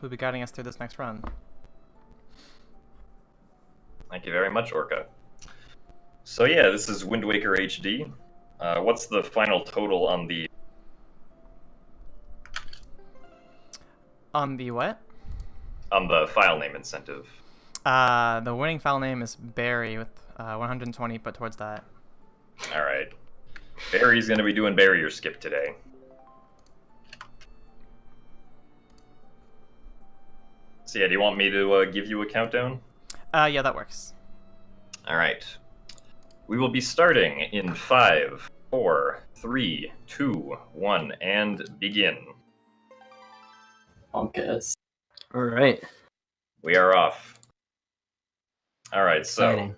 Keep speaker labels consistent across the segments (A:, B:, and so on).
A: who'll be guiding us through this next run.
B: Thank you very much, Orca. So yeah, this is Wind Waker HD. What's the final total on the...
A: On the what?
B: On the file name incentive.
A: The winning file name is Barry with 120 put towards that.
B: Alright. Barry's gonna be doing barrier skip today. So yeah, do you want me to give you a countdown?
A: Yeah, that works.
B: Alright. We will be starting in 5, 4, 3, 2, 1, and begin.
C: Yes.
D: Alright.
B: We are off. Alright, so
D: Exciting.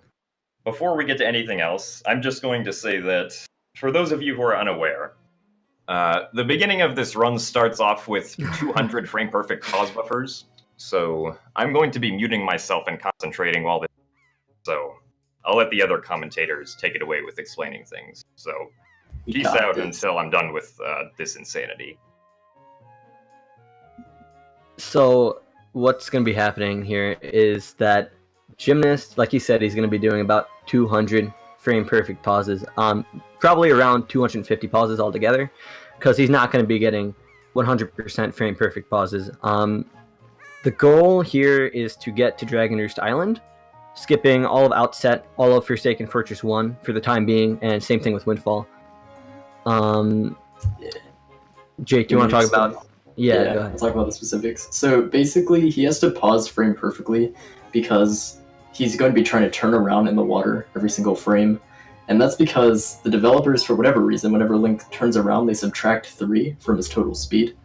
B: before we get to anything else, I'm just going to say that, for those of you who are unaware, the beginning of this run starts off with 200 frame perfect pause buffers, so I'm going to be muting myself and concentrating while this... So I'll let the other commentators take it away with explaining things. So peace out until I'm done with this insanity.
D: So what's going to be happening here is that Gymnast, like he said, he's going to be doing about 200 frame perfect pauses, probably around 250 pauses altogether, because he's not going to be getting 100% frame perfect pauses. The goal here is to get to Dragon Roost Island, skipping all of Outset, all of Forsaken Fortress 1 for the time being, and same thing with Windfall. Jake, do you want to talk about... Yeah, go ahead.
C: I'll talk about the specifics. So basically, he has to pause frame perfectly because he's going to be trying to turn around in the water every single frame. And that's because the developers, for whatever reason, whenever Link turns around, they subtract 3 from his total speed.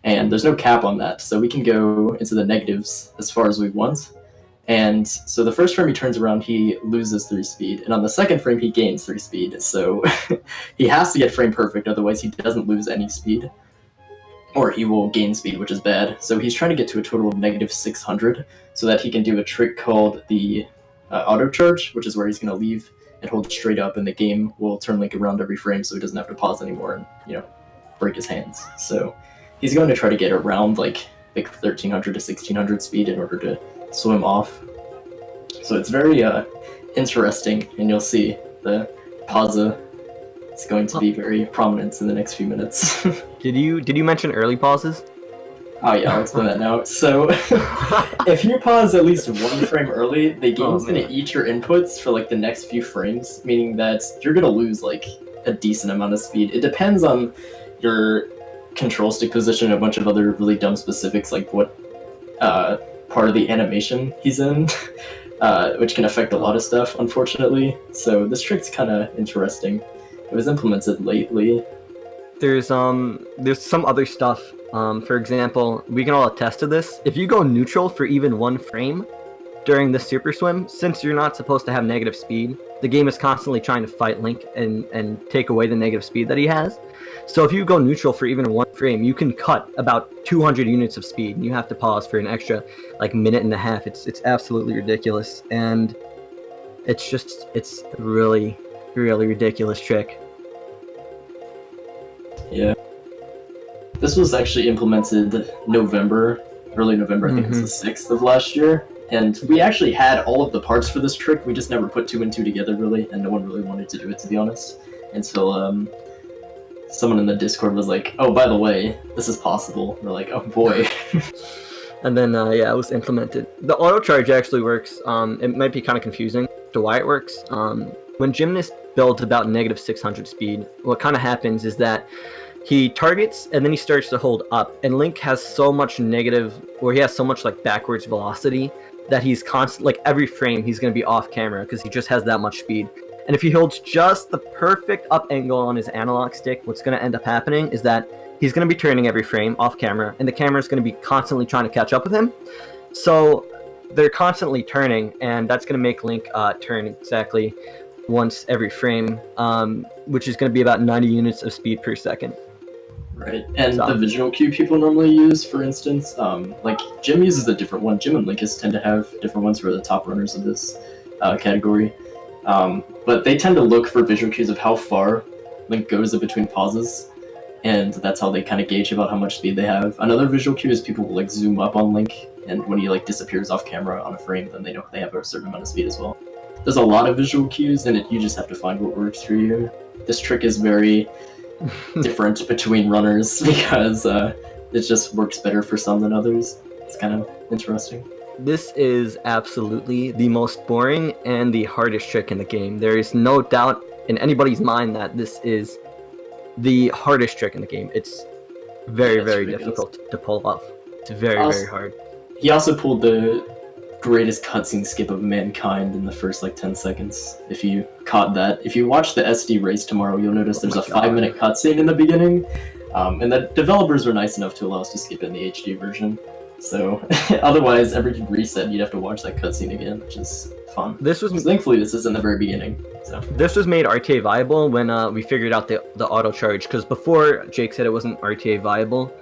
C: And there's no cap on that, so we can go into the negatives as far as we want. And so the first frame he turns around, he loses 3 speed. And on the second frame, he gains 3 speed. So he has to get frame perfect, otherwise he doesn't lose any speed. Or he will gain speed, which is bad. So he's trying to get to a total of negative 600 so that he can do a trick called the auto charge, which is where he's going to leave and hold straight up, and the game will turn Link around every frame so he doesn't have to pause anymore and, break his hands. So he's going to try to get around like 1300 to 1600 speed in order to swim off. So it's very interesting, and you'll see the pause is going to be very prominent in the next few minutes.
D: Did you mention early pauses?
C: Oh yeah, I'll explain that now. So, if you pause at least 1 frame early, the game's going to eat your inputs for like the next few frames, meaning that you're going to lose like a decent amount of speed. It depends on your control stick position and a bunch of other really dumb specifics, like what part of the animation he's in, which can affect a lot of stuff, unfortunately. So this trick's kind of interesting. It was implemented lately.
D: There's some other stuff. For example, we can all attest to this. If you go neutral for even 1 frame during the super swim, since you're not supposed to have negative speed, the game is constantly trying to fight Link and take away the negative speed that he has. So if you go neutral for even 1 frame, you can cut about 200 units of speed, and you have to pause for an extra like minute and a half. It's absolutely ridiculous, and it's really ridiculous trick.
C: Yeah. This was actually implemented early November, I think it was the 6th of last year. And we actually had all of the parts for this trick, we just never put 2 and 2 together really, and no one really wanted to do it, to be honest. Until someone in the Discord was like, oh, by the way, this is possible. And we're like, oh boy.
D: And then, it was implemented. The auto charge actually works. It might be kind of confusing to why it works. When Gymnast builds about negative 600 speed, what kind of happens is that he targets and then he starts to hold up, and Link has so much like backwards velocity that he's like every frame he's going to be off camera because he just has that much speed. And if he holds just the perfect up angle on his analog stick, what's going to end up happening is that he's going to be turning every frame off camera, and the camera is going to be constantly trying to catch up with him. So they're constantly turning, and that's going to make Link turn exactly once every frame, which is going to be about 90 units of speed per second.
C: Right, and the visual cue people normally use, for instance, like Jim uses a different one. Jim and Linkus tend to have different ones who are the top runners of this category. But they tend to look for visual cues of how far Link goes in between pauses. and that's how they kind of gauge about how much speed they have. Another visual cue is people will like zoom up on Link, and when he like disappears off camera on a frame, then they know they have a certain amount of speed as well. There's a lot of visual cues, and you just have to find what works for you. This trick is very different between runners because it just works better for some than others. It's kind of interesting.
D: This is absolutely the most boring and the hardest trick in the game. There is no doubt in anybody's mind that this is the hardest trick in the game. It's very, very difficult to pull off. It's very, very hard.
C: He also pulled the greatest cutscene skip of mankind in the first like 10 seconds. If you caught that, if you watch the SD race tomorrow, you'll notice there's a 5-minute cutscene in the beginning, and the developers were nice enough to allow us to skip in the HD version. So otherwise, every reset you'd have to watch that cutscene again, which is fun. Thankfully this is in the very beginning. So
D: this was made RTA viable when we figured out the auto charge, because before Jake said it wasn't RTA viable.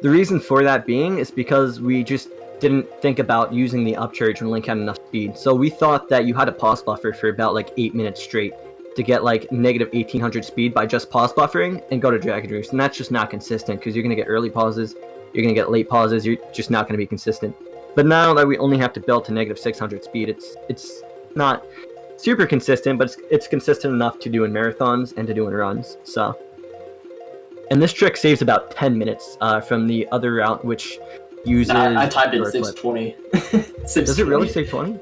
D: The reason for that being is because we just didn't think about using the upcharge when Link had enough speed. So we thought that you had a pause buffer for about like 8 minutes straight to get like negative 1800 speed by just pause buffering and go to Dragon Roost. And that's just not consistent, because you're going to get early pauses, you're going to get late pauses, you're just not going to be consistent. But now that we only have to build to negative 600 speed, it's not super consistent, but it's consistent enough to do in marathons and to do in runs. So, and this trick saves about 10 minutes from the other route, which uses...
C: I typed in 620.
D: Does it really say 20?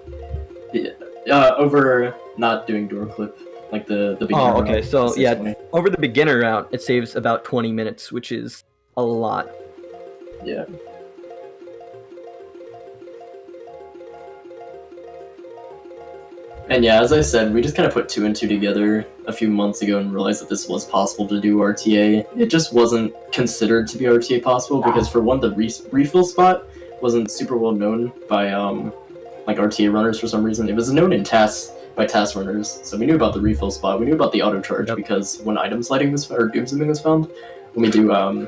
C: Yeah, over not doing door clip, like the beginner
D: Oh, okay,
C: route,
D: so yeah,
C: 620.
D: over the beginner route, it saves about 20 minutes, which is a lot.
C: Yeah. And yeah, as I said, we just kind of put 2 and 2 together a few months ago and realized that this was possible to do RTA. It just wasn't considered to be RTA possible because, for one, the refill spot wasn't super well known by like RTA runners for some reason. It was known in tasks by task runners, so we knew about the refill spot. We knew about the auto charge because when item sliding was or doom zooming was found, when we do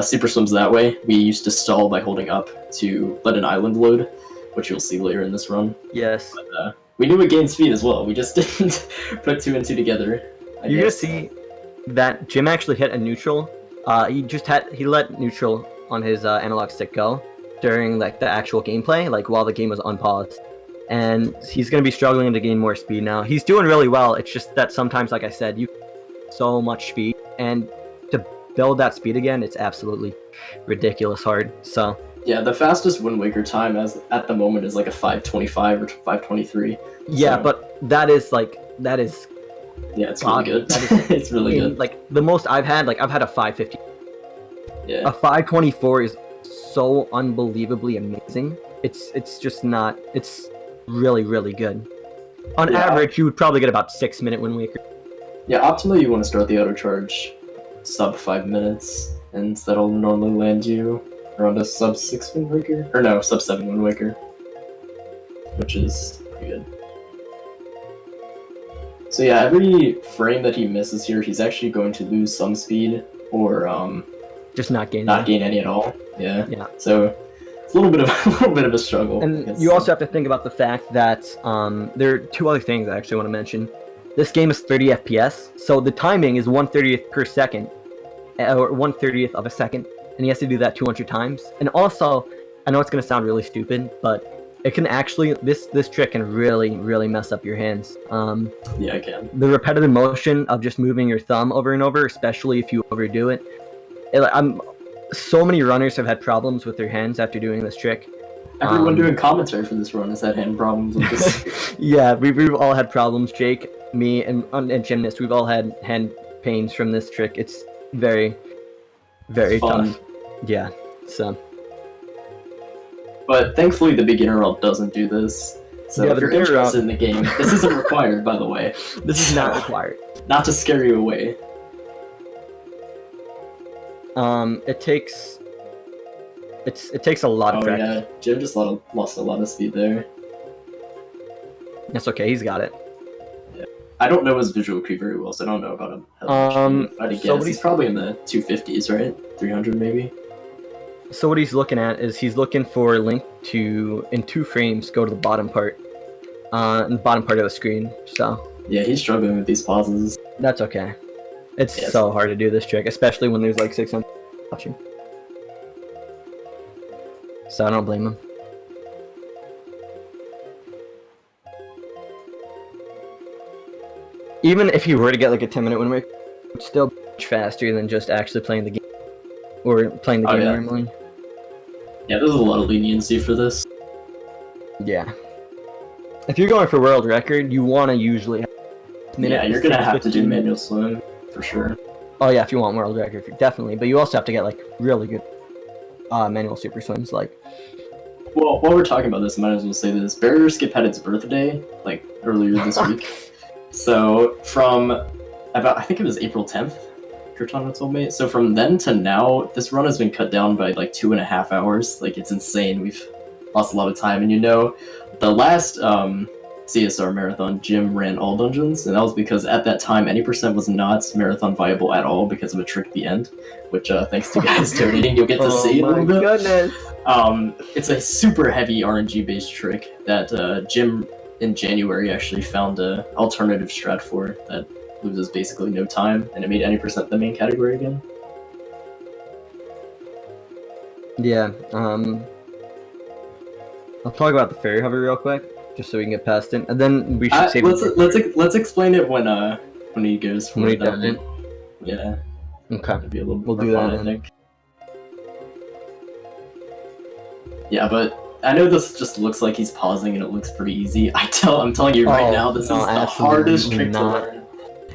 C: super swims that way, we used to stall by holding up to let an island load, which you'll see later in this run.
D: Yes.
C: But, we knew it gained speed as well. We just didn't put 2 and 2 together.
D: You're gonna see that Jim actually hit a neutral. He let neutral on his analog stick go during like the actual gameplay, like while the game was unpaused. And he's gonna be struggling to gain more speed now. He's doing really well. It's just that sometimes, like I said, you so much speed, and to build that speed again, it's absolutely ridiculous hard. So. Yeah,
C: the fastest Wind Waker time at the moment is like a 5:25 or 5:23.
D: Yeah,
C: so.
D: But that is.
C: Yeah, it's really good. It's really good.
D: Like the most I've had a 5:50.
C: Yeah.
D: A 5:24 is so unbelievably amazing. It's just not. It's really, really good. On average, you would probably get about 6-minute Wind Waker.
C: Yeah, optimally you want to start the auto charge sub 5 minutes, and that'll normally land you around a sub 6 Wind Waker, or no, sub 7 Wind Waker, which is pretty good. So yeah, every frame that he misses here, he's actually going to lose some speed, or
D: just not gain
C: any at all. Yeah.
D: Yeah.
C: So it's a little bit of a struggle.
D: And you also have to think about the fact that there are 2 other things I actually want to mention. This game is 30 FPS, so the timing is 1/30th per second, or 1/30th of a second. And he has to do that 200 times. And also, I know it's going to sound really stupid, but it can actually, this trick can really, really mess up your hands.
C: Yeah, it can.
D: The repetitive motion of just moving your thumb over and over, especially if you overdo it. So many runners have had problems with their hands after doing this trick.
C: Everyone doing commentary for this run has had hand problems with this.
D: Yeah, we've all had problems. Jake, me, and Gymnast, we've all had hand pains from this trick. It's very, very tough. Yeah, so.
C: But thankfully the beginner route doesn't do this. So if you're interested in the game, this isn't required, by the way.
D: This is not required.
C: Not to scare you away.
D: It takes a lot of practice.
C: Yeah, Jim just lost a lot of speed there.
D: That's okay, he's got it.
C: Yeah. I don't know his visual cue very well, so I don't know about him. I'd guess he's probably in the 250s, right? 300 maybe?
D: So what he's looking at is he's looking for Link to, in 2 frames, go to the bottom part. In the bottom part of the screen, so.
C: Yeah, he's struggling with these pauses.
D: That's okay. It's
C: Yes.
D: so hard to do this trick, especially when there's like 600 watching. So I don't blame him. Even if you were to get like a 10-minute win rate, it's still much faster than just actually playing the game. Or playing the
C: Oh,
D: game
C: yeah.
D: normally.
C: Yeah, there's a lot of leniency for this.
D: Yeah. If you're going for world record, you want to usually have
C: Yeah, you're gonna have to do
D: 15.
C: manual swim for sure.
D: Oh yeah, if you want world record, definitely. But you also have to get like really good manual super swims. Like,
C: Well, while we're talking about this, I might as well say this. Barrier Skip had its birthday, like, earlier this week. So, from about, I think it was April 10th, Cortana told me. So from then to now, this run has been cut down by like 2.5 hours. Like, it's insane. We've lost a lot of time. And you know, the last ZSR marathon, Jim ran all dungeons, and that was because at that time, any percent was not marathon viable at all because of a trick at the end, which thanks to guys donating, you'll get to see a little bit.
D: Goodness.
C: It's a super heavy RNG based trick that Jim in January actually found a alternative strat for that loses basically no time, and it made any percent the main category again.
D: Yeah. I'll talk about the fairy hover real quick, just so we can get past it, and then we should save.
C: Let's explain it when he goes from
D: When he
C: down.
D: does it?
C: Yeah,
D: Okay.
C: it'd be a little bit
D: We'll
C: more
D: do
C: fun,
D: that
C: I
D: then.
C: think. Yeah, but I know this just looks like he's pausing and it looks pretty easy. I'm telling you right
D: Oh,
C: now, this
D: no,
C: is the
D: absolutely
C: hardest trick
D: not.
C: to learn.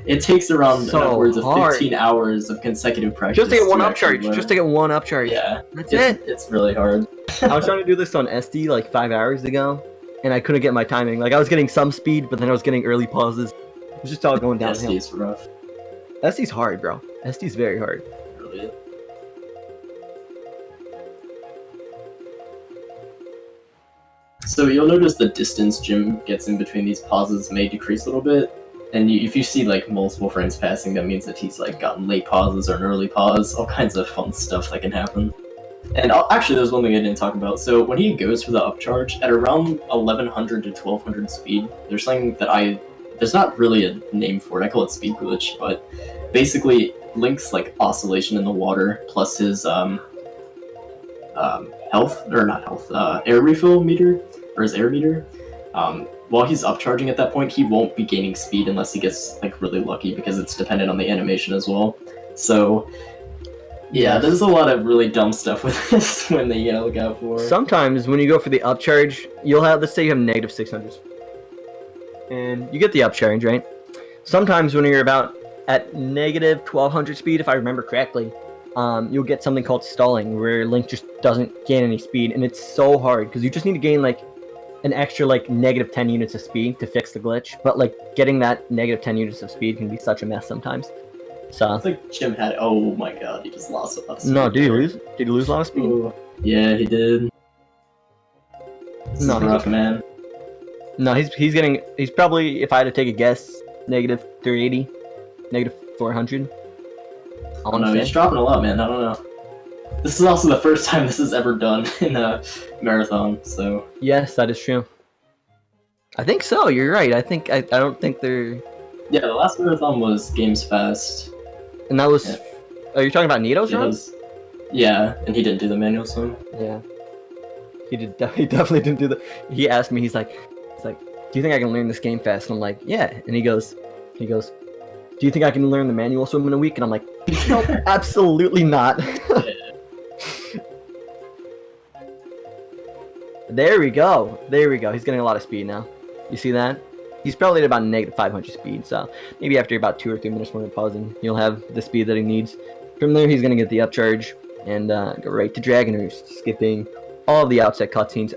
C: It takes around
D: So
C: upwards of
D: hard.
C: 15 hours of consecutive practice.
D: Just to get one
C: actually
D: upcharge.
C: learn.
D: Just to get one upcharge.
C: Yeah,
D: That's it.
C: it's really hard.
D: I was trying to do this on SD like 5 hours ago, and I couldn't get my timing. Like, I was getting some speed, but then I was getting early pauses. It was just all going downhill.
C: SD's rough.
D: SD's hard, bro. SD's very hard.
C: It really is. So you'll notice the distance Jim gets in between these pauses may decrease a little bit, and if you see like multiple frames passing, that means that he's like gotten late pauses or an early pause, all kinds of fun stuff that can happen. And actually, there's one thing I didn't talk about. So when he goes for the upcharge at around 1100 to 1200 speed, there's something that there's not really a name for it. I call it speed glitch, but basically Link's like oscillation in the water plus his health or not health air refill meter or his air meter. While he's upcharging at that point, he won't be gaining speed unless he gets like really lucky because it's dependent on the animation as well. So yeah, there's a lot of really dumb stuff with this when they look out for.
D: Sometimes when you go for the upcharge, you'll have, let's say you have negative 600, and you get the upcharge, right? Sometimes when you're about at negative 1200 speed, if I remember correctly, you'll get something called stalling, where Link just doesn't gain any speed, and it's so hard because you just need to gain like an extra like negative 10 units of speed to fix the glitch. But like getting that negative 10 units of speed can be such a mess sometimes. So
C: I think Jim had. Oh my god, he just lost a lot of speed.
D: no, did he lose? Did he lose a lot of speed?
C: Ooh. Yeah, he did. This
D: No,
C: is
D: he
C: rough, man.
D: No, he's probably, if I had to take a guess, negative 380, negative 400. I
C: Oh
D: want
C: no,
D: to
C: he's
D: say.
C: dropping a lot, man. I don't know. This is also the first time this is ever done in a marathon, so
D: Yes, that is true. I think so. You're right. I don't think they're.
C: yeah, the last marathon was Games Fast.
D: And that was.
C: Yeah.
D: Are you talking about Nito's
C: It
D: run?
C: was- yeah, and he didn't do the manual swim.
D: Yeah. He did. He definitely didn't do the. He asked me. He's like, do you think I can learn this game fast? And I'm like, yeah. And he goes, do you think I can learn the manual swim in a week? And I'm like, no, absolutely not. There we go. He's getting a lot of speed now. You see that? He's probably at about negative 500 speed, so maybe after about 2 or 3 minutes when we're pausing, he'll have the speed that he needs. From there, he's going to get the upcharge and go right to Dragon Roost, skipping all of the outset cutscenes.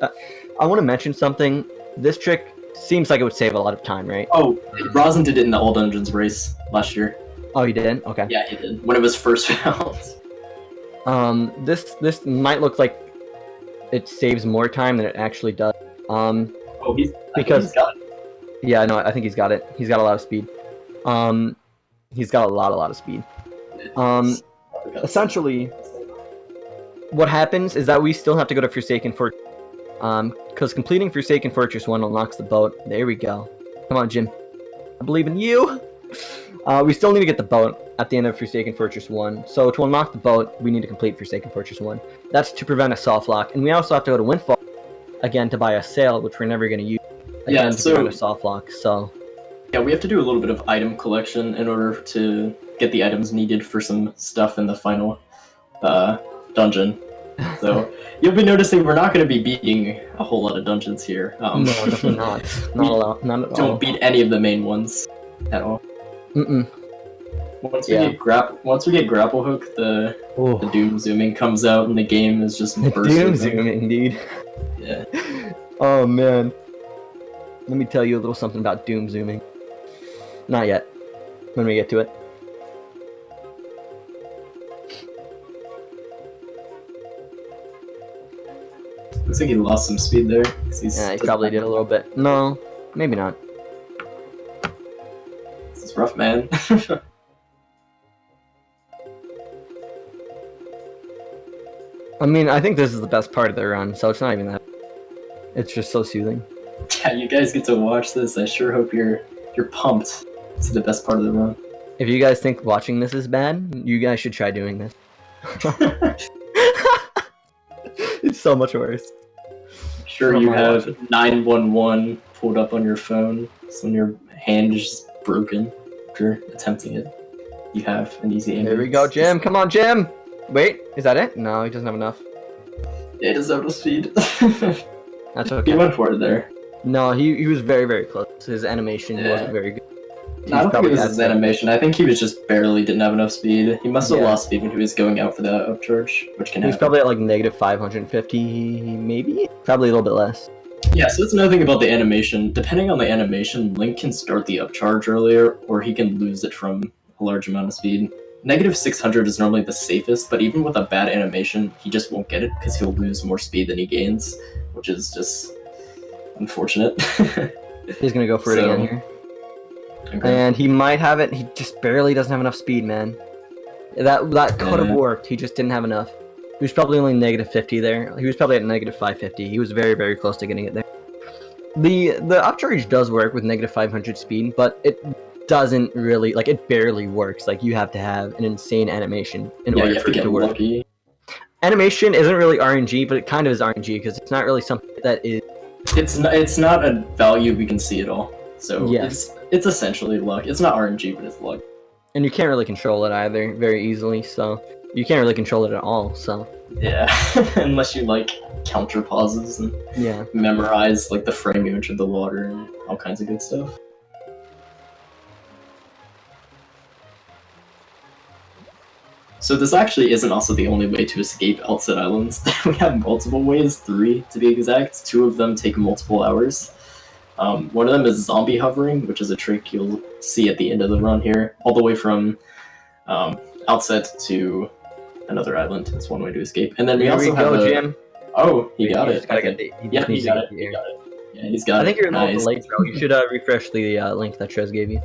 D: I want to mention something. This trick seems like it would save a lot of time, right?
C: Oh, Rosin did it in the All Dungeons race last year.
D: Oh, he did? Okay.
C: Yeah, he did. When it was first found.
D: This might look like it saves more time than it actually does.
C: Oh, he's
D: Because-
C: he's got it.
D: Yeah, no, I think he's got it. He's got a lot of speed. He's got a lot of speed. Essentially, what happens is that we still have to go to Forsaken Fortress. Because completing Forsaken Fortress 1 unlocks the boat. There we go. Come on, Jim. I believe in you. We still need to get the boat at the end of Forsaken Fortress 1. So to unlock the boat, we need to complete Forsaken Fortress 1. That's to prevent a soft lock. And we also have to go to Windfall again to buy a sail, which we're never going to use. Again, to prevent a soft lock, so...
C: Yeah, we have to do a little bit of item collection in order to get the items needed for some stuff in the final dungeon. So you'll be noticing we're not going to be beating a whole lot of dungeons here.
D: No, definitely not. Not at all.
C: Don't beat any of the main ones at all. Once we get grapple hook, the doom zooming comes out and the game is just
D: doom zooming, dude.
C: Yeah.
D: Oh man. Let me tell you a little something about doom zooming. Not yet. When we get to it.
C: Looks like he lost some speed there.
D: Yeah, he probably did a little bit. No, maybe not.
C: This is rough, man.
D: I mean, I think this is the best part of the run, so it's not even that. It's just so soothing.
C: Yeah, you guys get to watch this. I sure hope you're pumped. It's the best part of the run.
D: If you guys think watching this is bad, you guys should try doing this. It's so much worse.
C: Sure, you have 911 pulled up on your phone, so when your hand is just broken after attempting it, you have an easy aim.
D: There we go, Jim. Come on, Jim. Wait, is that it? No, he doesn't have enough.
C: Yeah, he doesn't have enough speed.
D: That's okay.
C: He went for it there.
D: No, he was very, very close. His animation wasn't very good.
C: No, I don't think it was his animation. I think he was just barely didn't have enough speed. He must have lost speed when he was going out for that upcharge, which can happen. He was
D: probably at like negative 550, maybe? Probably a little bit less.
C: Yeah, so that's another thing about the animation. Depending on the animation, Link can start the upcharge earlier, or he can lose it from a large amount of speed. Negative 600 is normally the safest, but even with a bad animation, he just won't get it because he'll lose more speed than he gains, which is just unfortunate.
D: He's gonna go for it again here. Okay. And he might have it. He just barely doesn't have enough speed, man. That could have worked. He just didn't have enough. He was probably only negative 50 there. He was probably at negative 550. He was very, very close to getting it there. The upcharge does work with negative 500 speed, but it doesn't really, like, it barely works. Like, you have to have an insane animation in order for it to work. Lucky. Animation isn't really RNG, but it kind of is RNG because it's not really something that is.
C: It's not a value we can see at all. So it's essentially luck. It's not RNG, but it's luck.
D: And you can't really control it either very easily, so you can't really control it at all, so.
C: Yeah, unless you like counter pauses and memorize like the frame you entered the water and all kinds of good stuff. So this actually isn't also the only way to escape Outset Islands. We have multiple ways, 3 to be exact. 2 of them take multiple hours. One of them is zombie hovering, which is a trick you'll see at the end of the run here, all the way from Outset to another island. That's one way to escape. And then we also have
D: Jim.
C: Oh, he got it.
D: Yeah,
C: he got it. Yeah, he's got it.
D: I think you're a little late, bro. You should refresh the link that Trez gave you.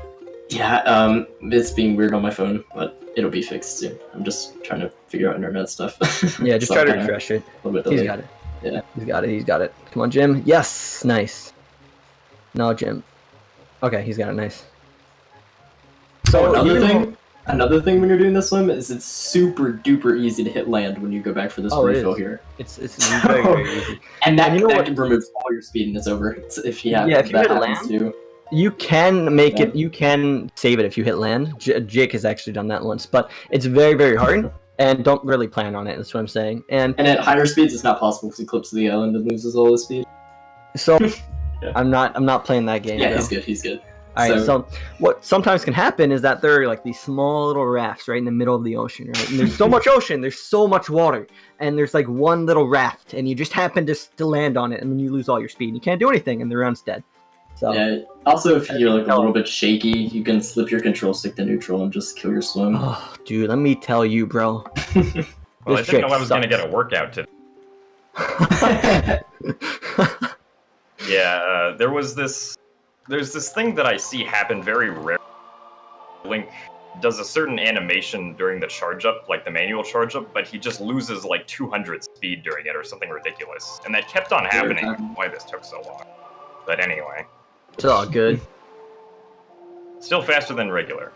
C: Yeah, it's being weird on my phone, but it'll be fixed soon. I'm just trying to figure out internet stuff.
D: Yeah, just try to refresh it. He's got it.
C: Yeah.
D: He's got it. Come on, Jim. Yes! Nice. No, Jim. Okay, he's got it. Nice.
C: So another thing when you're doing this swim is it's super duper easy to hit land when you go back for this refill here.
D: It's very, very easy.
C: And that can remove all your speed and it's over. If you hit land, too.
D: You can make it. You can save it if you hit land. Jake has actually done that once, but it's very, very hard. And don't really plan on it. That's what I'm saying. And
C: at higher speeds, it's not possible because he clips the island and loses all his speed.
D: So I'm not playing that game.
C: Yeah, he's good.
D: All right. So what sometimes can happen is that there are like these small little rafts right in the middle of the ocean, right? And there's so much ocean, there's so much water, and there's like one little raft, and you just happen to land on it, and then you lose all your speed. You can't do anything, and the round's dead. So
C: yeah. Also, if you're like a little bit shaky, you can slip your control stick to neutral and just kill your swim.
D: Oh, dude, let me tell you, bro.
B: Well, I didn't know I was gonna get a workout today. Yeah, there's this thing that I see happen very rarely. Link does a certain animation during the charge up, like the manual charge up, but he just loses like 200 speed during it or something ridiculous. And that kept on happening. Why this took so long. But anyway.
D: It's all good.
B: Still faster than regular.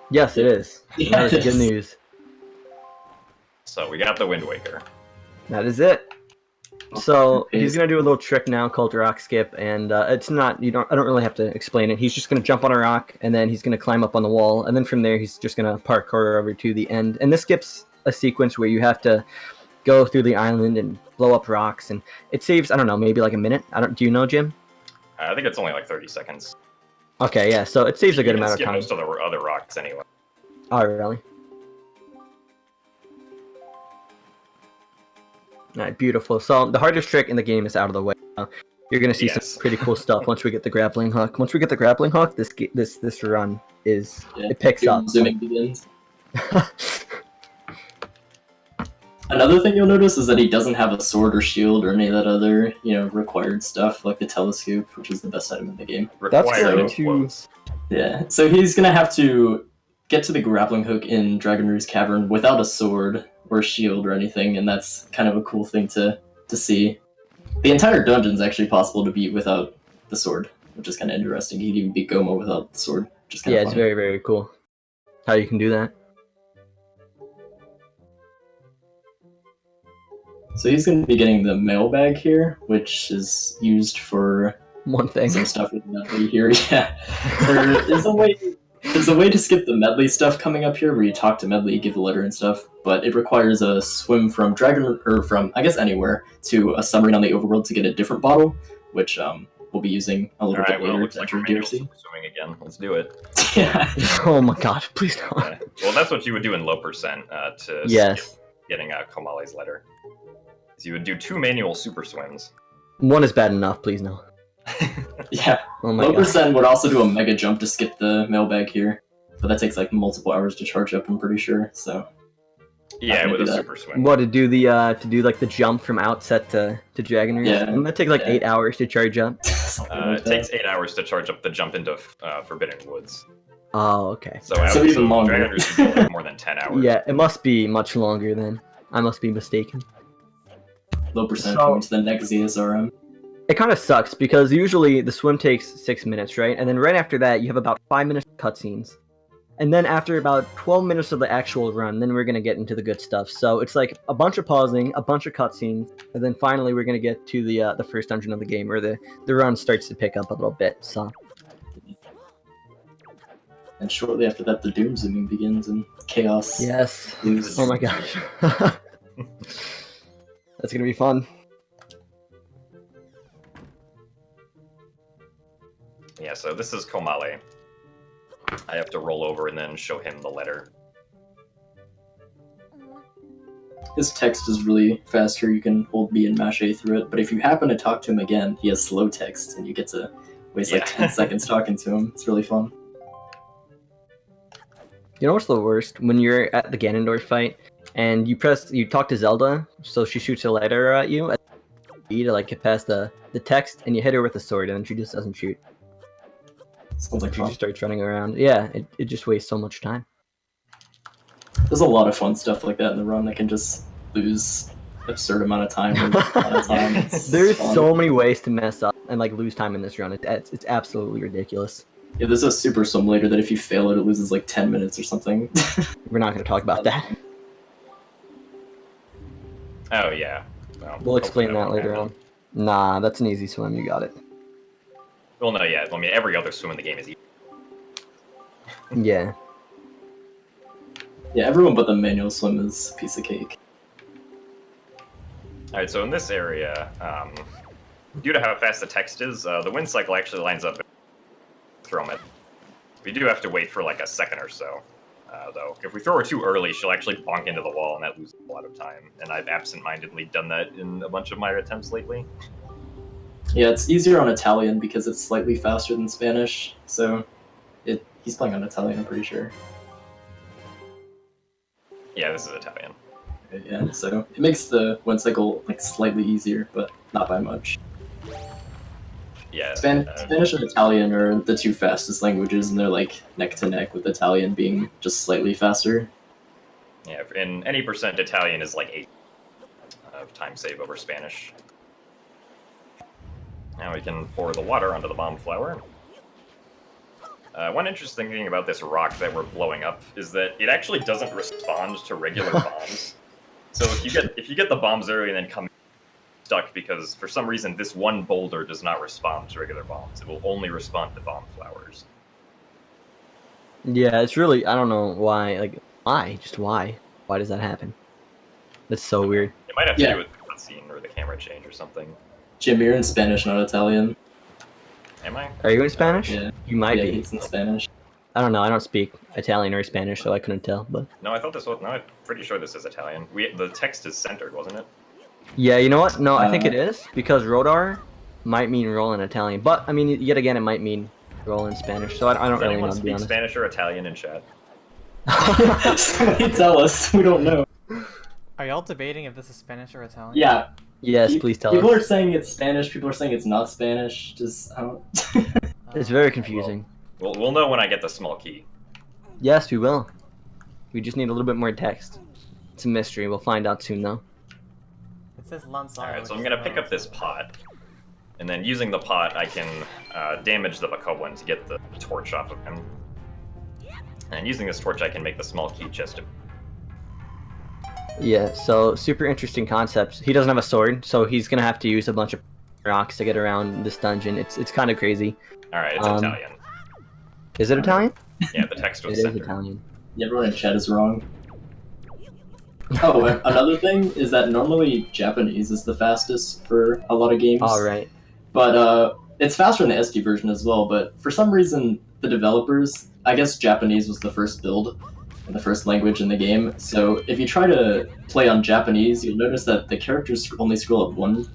D: Yes, it is.
C: Yeah,
D: That is
C: it
D: good
C: is.
D: news.
B: So we got the Wind Waker.
D: That is it. So
C: Okay.
D: he's gonna do a little trick now called rock skip, and it's not I don't really have to explain it. He's just gonna jump on a rock, and then he's gonna climb up on the wall, and then from there he's just gonna parkour over to the end. And this skips a sequence where you have to go through the island and blow up rocks, and it saves, I don't know, maybe like a minute. Do you know, Jim?
B: I think it's only like 30 seconds.
D: Okay, yeah. So it saves a
B: You
D: good
B: can
D: amount of
B: skip
D: time.
B: most of the other rocks anyway.
D: Oh, really? Alright, beautiful. So the hardest trick in the game is out of the way. You're gonna see
B: Yes.
D: some pretty cool stuff once we get the grappling hook. Once we get the grappling hook, this run is
C: Yeah,
D: it picks up.
C: Zooming begins. Another thing you'll notice is that he doesn't have a sword or shield or any of that other, required stuff like the telescope, which is the best item in the game.
D: That's
B: Required
D: going
B: in
D: to-
B: quotes.
C: Yeah, so he's gonna have to get to the grappling hook in Dragon Roost Cavern without a sword or shield or anything, and that's kind of a cool thing to see. The entire dungeon's actually possible to beat without the sword, which is kind of interesting. You can even beat Goma without the sword, which is kind
D: Yeah,
C: of
D: it's
C: fun.
D: very, very cool how you can do that.
C: So he's going to be getting the mailbag here, which is used for
D: One thing.
C: some stuff with medley here. Yeah, there's a way. There's a way to skip the medley stuff coming up here, where you talk to medley, give the letter and stuff. But it requires a swim from Dragon or from I guess anywhere to a submarine on the overworld to get a different bottle, which we'll be using a little
B: Alright,
C: bit
B: well,
C: later
B: looks
C: to
B: like
C: enter
B: we're manual
C: DRC.
B: swimming again. Let's do it.
C: Yeah.
D: Oh my god, please don't.
B: Yeah. Well, that's what you would do in low percent to
D: Yes.
B: skip getting Komale's letter. Is you would do 2 manual super swims.
D: One is bad enough, please no.
C: Yeah.
D: Oh my
C: Low
D: god.
C: percent would also do a mega jump to skip the mailbag here, but that takes like multiple hours to charge up. I'm pretty sure. So
B: Yeah,
C: gonna
B: with
C: do
B: a
C: that.
B: super swim.
D: What to do like the jump from outset to Dragon Roost?
C: Yeah.
D: Doesn't that take like
C: Yeah.
D: 8 hours to charge up?
C: something like
B: It
C: that.
B: takes 8 hours to charge up the jump into Forbidden Woods.
D: Oh, okay.
B: So, I
C: So
B: would
C: even
B: assume
C: longer.
B: Dragon Roost would be like more than 10 hours.
D: Yeah, it must be much longer then. I must be mistaken.
C: Low percent
D: So-
C: going to the next ZSRM.
D: It kind of sucks because usually the swim takes 6 minutes, right? And then right after that, you have about 5 minutes of cutscenes. And then after about 12 minutes of the actual run, then we're going to get into the good stuff. So it's like a bunch of pausing, a bunch of cutscenes, and then finally we're going to get to the first dungeon of the game where the run starts to pick up a little bit. So
C: And shortly after that, the doom zooming begins and chaos.
D: yes.
C: Is-
D: Oh my gosh. That's going to be fun.
B: Yeah, so this is Komale. I have to roll over and then show him the letter.
C: His text is really fast here. You can hold B and mash A through it. But if you happen to talk to him again, he has slow text, and you get to waste like
B: Yeah.
C: 10 seconds talking to him. It's really fun.
D: You know what's the worst? When you're at the Ganondorf fight and you talk to Zelda, so she shoots a letter at you to like get past the text, and you hit her with a sword, and then she just doesn't shoot.
C: Sounds like
D: She
C: fun.
D: just starts running around. Yeah, it just wastes so much time.
C: There's a lot of fun stuff like that in the run that can just lose absurd amount of time. And amount of time. It's
D: There's
C: fun.
D: so many ways to mess up and like lose time in this run. It's absolutely ridiculous.
C: Yeah, there's a super swim later that if you fail it, it loses like 10 minutes or something.
D: We're not going to talk about that.
B: Oh, yeah. Well,
D: We'll explain that
B: hopefully
D: later
B: that
D: on. Nah, that's an easy swim. You got it.
B: Well, no, yeah. I mean, every other swim in the game is easy.
D: Yeah.
C: Yeah, everyone but the manual swim is a piece of cake.
B: Alright, so in this area, due to how fast the text is, the wind cycle actually lines up throw it. We do have to wait for like a second or so, though. If we throw her too early, she'll actually bonk into the wall, and that loses a lot of time. And I've absent-mindedly done that in a bunch of my attempts lately.
C: Yeah, it's easier on Italian because it's slightly faster than Spanish, so he's playing on Italian, I'm pretty sure.
B: Yeah, this is Italian.
C: Yeah, so it makes the wind cycle like slightly easier, but not by much.
B: Yeah.
C: Spanish and Italian are the two fastest languages, and they're like neck to neck, with Italian being just slightly faster.
B: Yeah, in any percent, Italian is like 8 of time save over Spanish. Now we can pour the water onto the bomb flower. One interesting thing about this rock that we're blowing up is that it actually doesn't respond to regular bombs. So if you get the bombs early and then come stuck because for some reason this one boulder does not respond to regular bombs, it will only respond to bomb flowers.
D: Yeah, it's really, I don't know why. Like, why? Just why? Why does that happen? That's so weird.
B: It might have to do with the cutscene or the camera change or something.
C: Jim, you're in Spanish, not Italian.
B: Am I?
D: Are you in Spanish?
C: Yeah.
D: You might be.
C: He's in Spanish.
D: I don't know. I don't speak Italian or Spanish, so I couldn't tell. But
B: No, I thought this was. No, I'm pretty sure this is Italian. The text is centered, wasn't it?
D: yeah, you know what? No, I think it is because rodar might mean roll in Italian, but I mean, yet again, it might mean roll in Spanish. So I don't
B: Does
D: really
B: anyone
D: know, to be
B: speak
D: honest.
B: Spanish or Italian in chat?
C: Somebody tell us. We don't know.
A: Are y'all debating if this is Spanish or Italian?
C: Yeah.
D: Yes, please tell
C: People
D: us.
C: are saying it's Spanish. People are saying it's not Spanish. Just I don't.
D: It's very confusing.
B: We'll know when I get the small key.
D: Yes, we will. We just need a little bit more text. It's a mystery. We'll find out soon, though.
A: It says Lansara.
B: Alright, so I'm gonna pick up this pot. And then using the pot, I can damage the Bokoblin to get the torch off of him. And using this torch, I can make the small key chest.
D: Yeah, so super interesting concepts. He doesn't have a sword, so he's gonna have to use a bunch of rocks to get around this dungeon. It's kind of crazy.
B: Alright, it's Italian.
D: Is it Italian?
B: Yeah, the text
D: It
B: was
D: is
B: centered.
D: Italian.
C: Yeah, everyone in chat is wrong. Oh, and another thing is that normally Japanese is the fastest for a lot of games.
D: All right.
C: But it's faster in the SD version as well. But for some reason, the developers, I guess Japanese was the first build and the first language in the game. So if you try to play on Japanese, you'll notice that the characters only scroll at one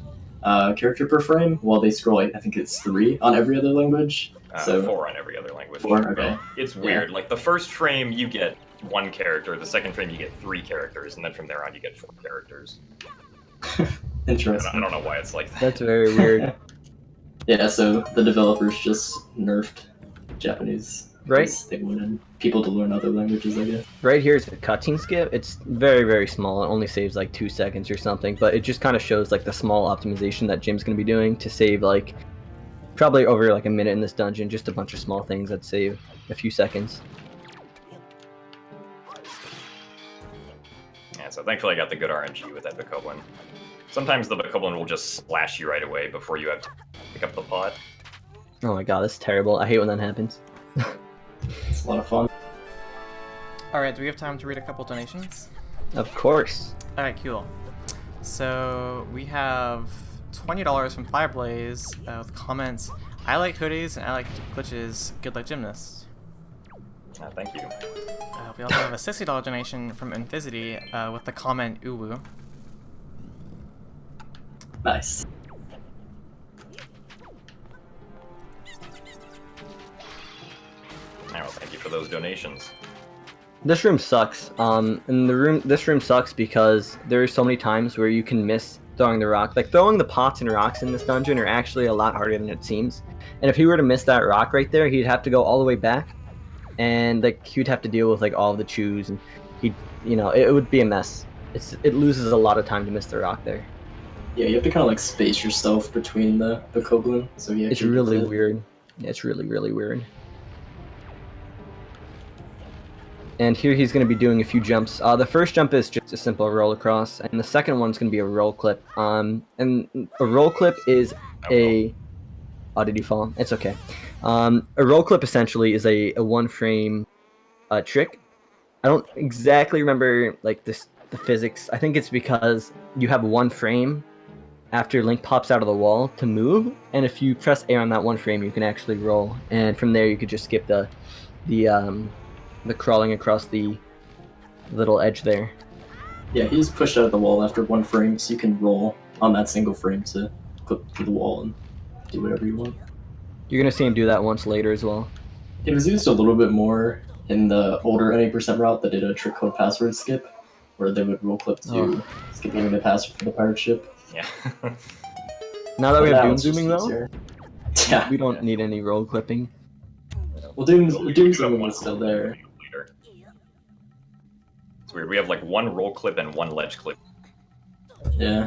C: character per frame, while they scroll, I think it's 3 on every other language. So
B: 4 on every other language.
C: 4, okay.
B: It's weird. Like the first frame you get 1 character, the second frame you get 3 characters, and then from there on you get 4 characters.
C: Interesting.
B: I don't know why it's like that.
D: That's very weird.
C: Yeah, so the developers just nerfed Japanese.
D: Right.
C: because they wanted people to learn other languages, I guess.
D: Right here is the cutscene skip. It's very, very small. It only saves like 2 seconds or something, but it just kind of shows like the small optimization that Jim's going to be doing to save like probably over like a minute in this dungeon. Just a bunch of small things that save a few seconds.
B: Yeah, so thankfully I got the good RNG with that Bokoblin. Sometimes the Bokoblin will just splash you right away before you have to pick up the pot.
D: Oh my god, that's terrible. I hate when that happens.
C: It's a lot of fun.
A: Alright, do we have time to read a couple donations?
D: Of course.
A: Alright, cool. So we have $20 from Fireblaze with comments, I like hoodies and I like glitches, good luck gymnasts.
B: Thank you.
A: We also have a $60 donation from Invisity with the comment uwu.
C: Nice.
B: Well, thank you for those donations.
D: This room sucks. This room sucks because there are so many times where you can miss throwing the rock. Like throwing the pots and rocks in this dungeon are actually a lot harder than it seems. And if he were to miss that rock right there, he'd have to go all the way back, and like he'd have to deal with like all the chews, and it would be a mess. It loses a lot of time to miss the rock there.
C: Yeah, you have to kind of like space yourself between the Bokoblin, so yeah.
D: It's really weird. It's really, really weird. And here he's going to be doing a few jumps. The first jump is just a simple roll across, and the second one's going to be a roll clip. And a roll clip is a... Oh, did you fall? It's okay. A roll clip essentially is a one-frame trick. I don't exactly remember like the physics. I think it's because you have one frame after Link pops out of the wall to move, and if you press A on that one frame, you can actually roll. And from there, you could just skip the crawling across the little edge there.
C: Yeah, he's pushed out of the wall after one frame, so you can roll on that single frame to clip through the wall and do whatever you want.
D: You're gonna see him do that once later as well.
C: It was used a little bit more in the older 90% route that did a trick called password skip, where they would roll clip to skip the password for the pirate ship.
B: Yeah.
D: Now that we have
C: Now
D: Doom
C: it's just
D: zooming though,
C: easier. Yeah,
D: we don't need any roll clipping.
C: well, Doom
B: You
C: zooming
B: have
C: was still there.
B: later. It's weird. We have like one roll clip and one ledge clip.
C: Yeah.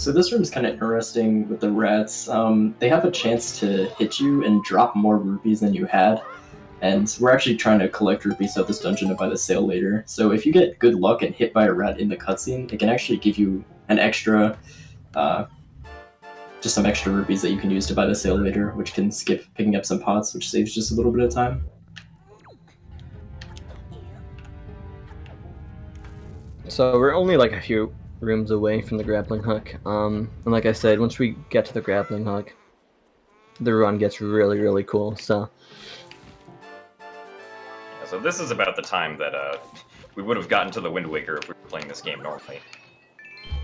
C: So this room's kind of interesting with the rats. They have a chance to hit you and drop more rupees than you had. And we're actually trying to collect rupees at this dungeon to buy the sale later. So if you get good luck and hit by a rat in the cutscene, it can actually give you an extra, just some extra rupees that you can use to buy the sale later, which can skip picking up some pots, which saves just a little bit of time.
D: So we're only like a few rooms away from the grappling hook. And like I said, once we get to the grappling hook, the run gets really, really cool. So
B: this is about the time that we would have gotten to the Wind Waker if we were playing this game normally.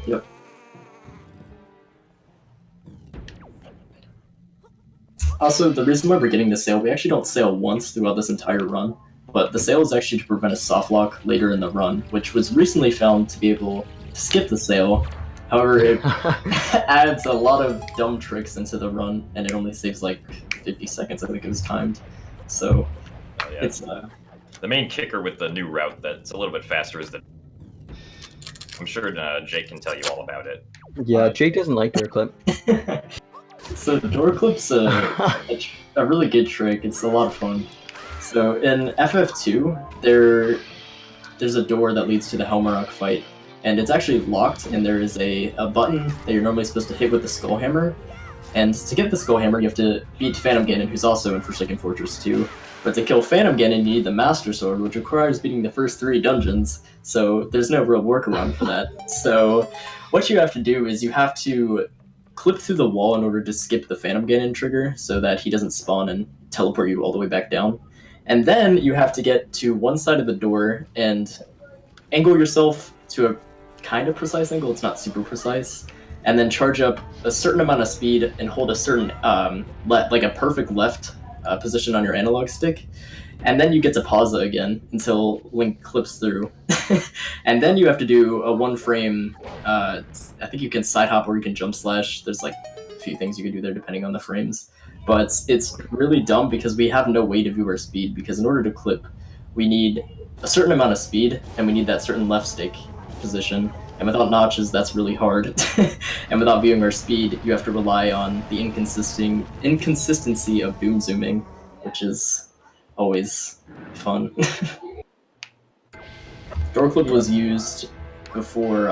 C: Yep. Also, the reason why we're getting the sale, we actually don't sail once throughout this entire run, but the sale is actually to prevent a soft lock later in the run, which was recently found to be able to skip the sale. However, it adds a lot of dumb tricks into the run, and it only saves like 50 seconds, I think it was timed. So,
B: yeah.
C: It's...
B: The main kicker with the new route that's a little bit faster is that I'm sure Jake can tell you all about it.
D: yeah, Jake doesn't like door clip.
C: So the door clip's a really good trick. It's a lot of fun. So in FF2, there's a door that leads to the Helmarok fight, and it's actually locked, and there is a button that you're normally supposed to hit with the Skull Hammer. And to get the Skull Hammer, you have to beat Phantom Ganon, who's also in Forsaken Fortress 2. But to kill Phantom Ganon, you need the Master Sword, which requires beating the first 3 dungeons, so there's no real workaround for that. So what you have to do is you have to clip through the wall in order to skip the Phantom Ganon trigger, so that he doesn't spawn and teleport you all the way back down. And then you have to get to one side of the door and angle yourself to a kind of precise angle, it's not super precise, and then charge up a certain amount of speed and hold a certain, like a perfect left position on your analog stick, and then you get to pause it again until Link clips through. And then you have to do a 1 frame, I think you can side hop or you can jump slash, there's like a few things you can do there depending on the frames. But it's really dumb because we have no way to view our speed, because in order to clip, we need a certain amount of speed, and we need that certain left stick position. And without notches, that's really hard. And without viewing our speed, you have to rely on the inconsistency of doom zooming, which is always fun. Door clip was used before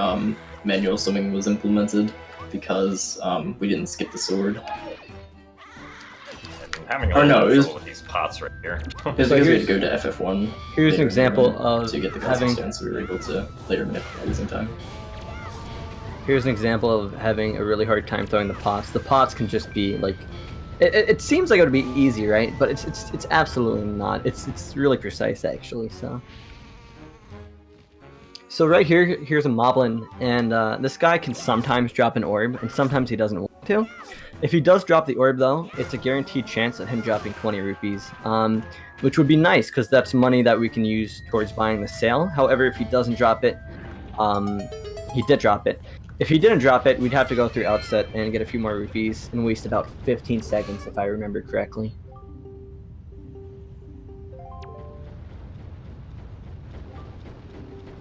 C: manual swimming was implemented, because we didn't skip the sword.
B: I'm having a lot of trouble with these pots right here.
C: Because we had to go to FF1.
D: Here's an example of
C: to get the
D: having.
C: stone, so we were able to later manipulate using time.
D: Here's an example of having a really hard time throwing the pots. The pots can just be like, it seems like it would be easy, right? But it's absolutely not. It's really precise actually. So right here, here's a moblin, and this guy can sometimes drop an orb, and sometimes he doesn't want to. If he does drop the orb though, it's a guaranteed chance of him dropping 20 rupees, which would be nice because that's money that we can use towards buying the sale. However, if he doesn't drop it, he did drop it. If he didn't drop it, we'd have to go through Outset and get a few more rupees and waste about 15 seconds if I remember correctly.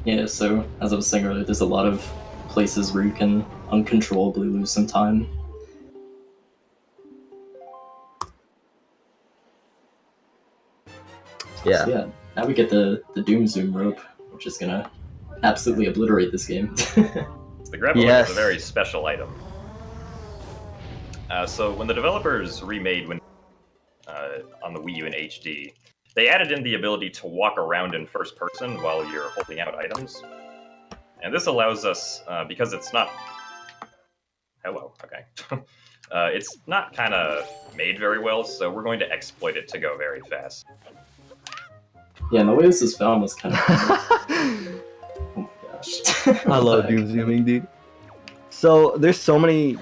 C: Yeah, so as I was saying earlier, there's a lot of places where you can uncontrollably lose some time.
D: Yeah.
C: So yeah, now we get the Doom Zoom rope, which is gonna absolutely obliterate this game.
B: The grappling is a very special item. So when the developers remade on the Wii U in HD, they added in the ability to walk around in first person while you're holding out items. And this allows us, because it's not... Hello, okay. It's not kind of made very well, so we're going to exploit it to go very fast.
C: Yeah, and the way this is found was kind of... Oh my gosh.
D: I love doom zooming, dude. So there's so many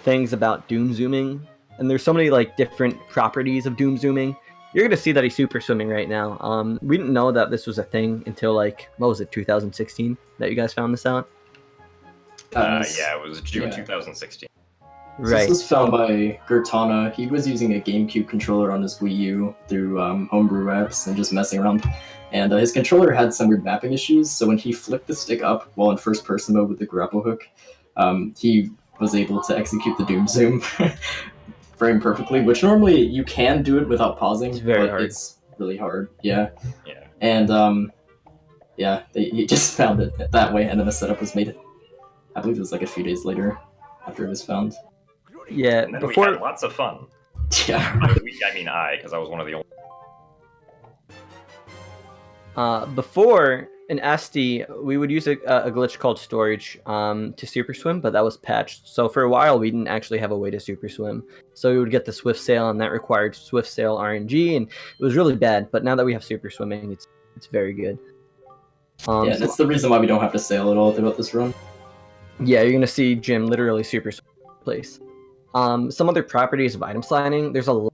D: things about doom zooming, and there's so many like different properties of doom zooming. You're gonna see that he's super swimming right now. We didn't know that this was a thing until like, what was it, 2016 that you guys found this out?
B: Yeah, it was June 2016.
C: So this was found by Gertana. He was using a GameCube controller on his Wii U through homebrew apps and just messing around. And his controller had some weird mapping issues, so when he flicked the stick up while in first person mode with the grapple hook, he was able to execute the Doom Zoom frame perfectly, which normally you can do it without pausing,
D: It's very
C: but
D: hard.
C: it's really hard. Yeah.
B: Yeah.
C: And yeah, he just found it that way, and then the setup was made. I believe it was like a few days later after it was found.
D: Yeah,
B: And then we
D: before
B: had lots of fun.
C: Yeah.
B: By we, I mean I, because I was one of the only.
D: before in SD, we would use a glitch called storage to super swim, but that was patched. So for a while, we didn't actually have a way to super swim. So we would get the swift sail, and that required swift sail RNG, and it was really bad. But now that we have super swimming, it's very good.
C: Yeah, that's the reason why we don't have to sail at all throughout this run.
D: Yeah, you're gonna see Jim literally super swim place. Some other properties of item sliding. There's a lot.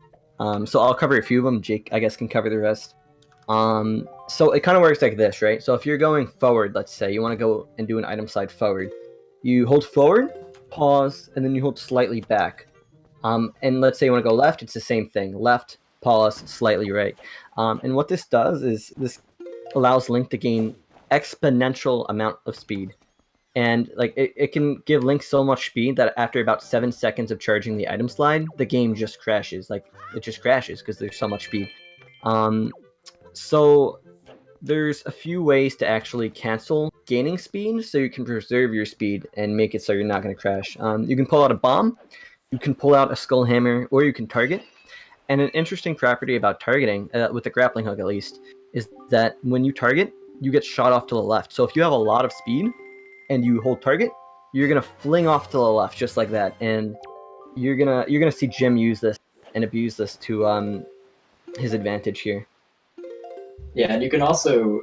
D: So I'll cover a few of them. Jake, I guess, can cover the rest. So it kind of works like this, right? So if you're going forward, let's say you want to go and do an item slide forward, you hold forward, pause, and then you hold slightly back. And let's say you want to go left, it's the same thing. Left, pause, slightly right. And what this does is this allows Link to gain exponential amount of speed. And like it can give Link so much speed that after about 7 seconds of charging the item slide, the game just crashes. Like it just crashes because there's so much speed. So there's a few ways to actually cancel gaining speed so you can preserve your speed and make it so you're not going to crash. You can pull out a bomb, you can pull out a skull hammer, or you can target. And an interesting property about targeting, with the grappling hook at least, is that when you target, you get shot off to the left. So if you have a lot of speed and you hold target, you're going to fling off to the left just like that. And you're gonna see Jim use this and abuse this to his advantage here.
C: Yeah, and you can also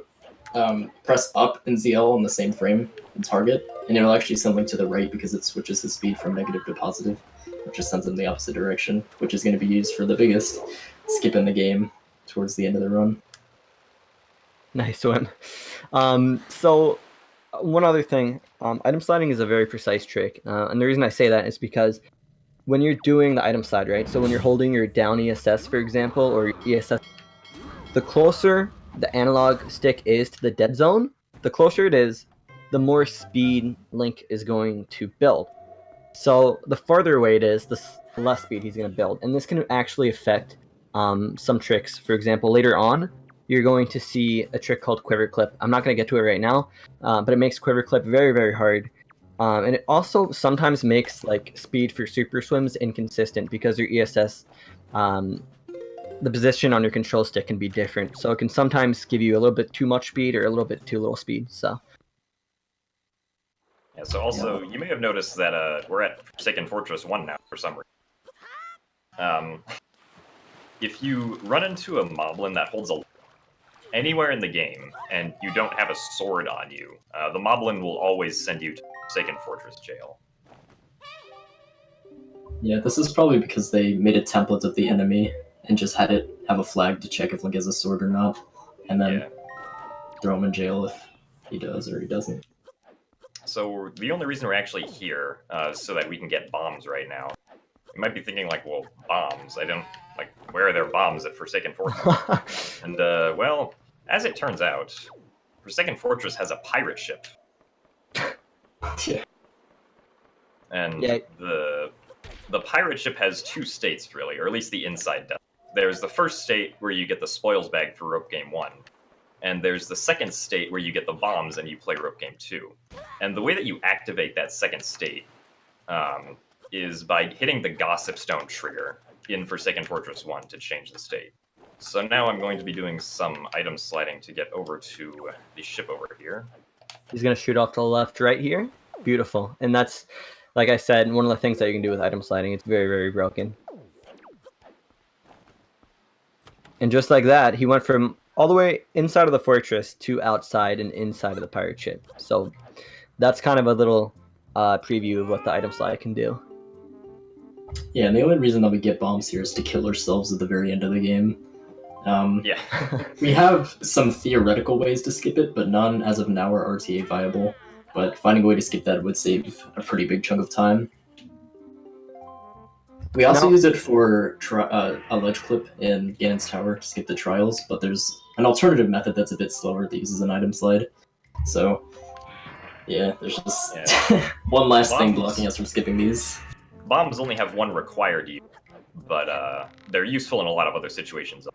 C: press up and ZL on the same frame and target, and it'll actually send Link to the right because it switches his speed from negative to positive, which just sends him the opposite direction, which is going to be used for the biggest skip in the game towards the end of the run.
D: Nice one. So one other thing, item sliding is a very precise trick, and the reason I say that is because when you're doing the item slide, right? So when you're holding your down ESS, for example, or ESS, the closer the analog stick is to the dead zone, the closer it is, the more speed Link is going to build. So the farther away it is, the less speed he's going to build. And this can actually affect some tricks. For example, later on, you're going to see a trick called Quiver Clip. I'm not going to get to it right now, but it makes Quiver Clip very, very hard. And it also sometimes makes like speed for super swims inconsistent because your ESS, the position on your control stick can be different. So it can sometimes give you a little bit too much speed or a little bit too little speed. So
B: Yeah, so also, you may have noticed that we're at Forsaken Fortress 1 now for some reason. If you run into a moblin that holds a anywhere in the game and you don't have a sword on you, the moblin will always send you to Forsaken Fortress jail.
C: Yeah, this is probably because they made a template of the enemy and just had it have a flag to check if Link has a sword or not, and then throw him in jail if he does or he doesn't.
B: So the only reason we're actually here is so that we can get bombs right now. You might be thinking, like, well, bombs? I don't, like, where are there bombs at Forsaken Fortress? And, well, as it turns out, Forsaken Fortress has a pirate ship.
C: Yeah.
B: And the pirate ship has two states, really, or at least the inside does. There's the first state where you get the spoils bag for Rope Game 1. And there's the second state where you get the bombs and you play Rope Game 2. And the way that you activate that second state is by hitting the Gossip Stone trigger in Forsaken Fortress 1 to change the state. So now I'm going to be doing some item sliding to get over to the ship over here.
D: He's going to shoot off to the left right here. Beautiful. And that's, like I said, one of the things that you can do with item sliding. It's very, very broken. And just like that, he went from all the way inside of the fortress to outside and inside of the pirate ship. So that's kind of a little preview of what the item slide can do.
C: Yeah, and the only reason that we get bombs here is to kill ourselves at the very end of the game.
B: Yeah.
C: We have some theoretical ways to skip it, but none as of now are RTA viable. But finding a way to skip that would save a pretty big chunk of time. We also use it for a ledge clip in Ganon's Tower to skip the trials, but there's an alternative method that's a bit slower that uses an item slide. So Yeah, there's just
B: Yeah.
C: one last thing
B: Bombs.
C: blocking us from skipping these.
B: Bombs only have one required use, but they're useful in a lot of other situations.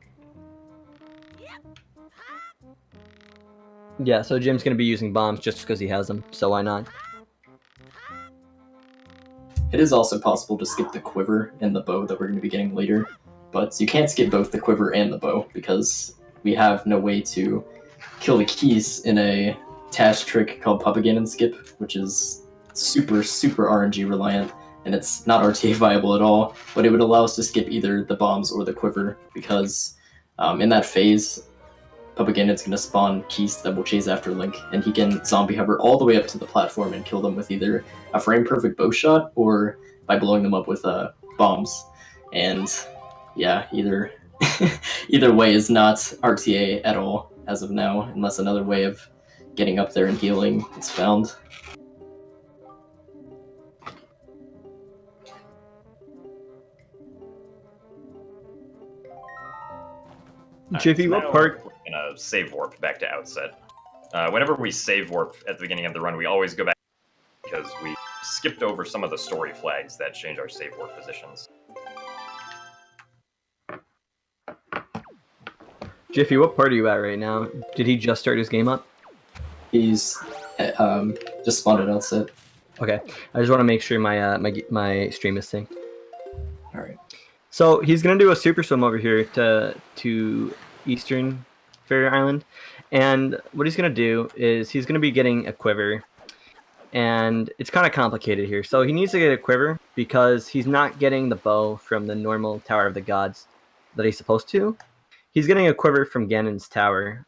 D: Yeah, so Jim's gonna be using bombs just because he has them, so why not?
C: It is also possible to skip the quiver and the bow that we're going to be getting later, but you can't skip both the quiver and the bow because we have no way to kill the keys in a task trick called Pup-A-Gain and Skip, which is super, super RNG reliant, and it's not RTA viable at all, but it would allow us to skip either the bombs or the quiver because in that phase, Pup-A-Gain is going to spawn keys that will chase after Link, and he can zombie hover all the way up to the platform and kill them with either a frame-perfect bow shot or by blowing them up with bombs. And yeah, either either way is not RTA at all as of now, unless another way of getting up there and healing is found.
D: Jiffy,
B: So
D: what
B: now
D: part?
B: We're gonna save warp back to outset. Whenever we save warp at the beginning of the run, we always go back because we skipped over some of the story flags that change our save warp positions.
D: Jiffy, what part are you at right now? Did he just start his game up?
C: He's just spawned at outset.
D: Okay, I just want to make sure my stream is synced.
C: All right.
D: So he's gonna do a super swim over here to Eastern Fairy Island, and what he's gonna do is he's gonna be getting a quiver, and it's kind of complicated here. So he needs to get a quiver because he's not getting the bow from the normal Tower of the Gods that he's supposed to. He's getting a quiver from Ganon's tower,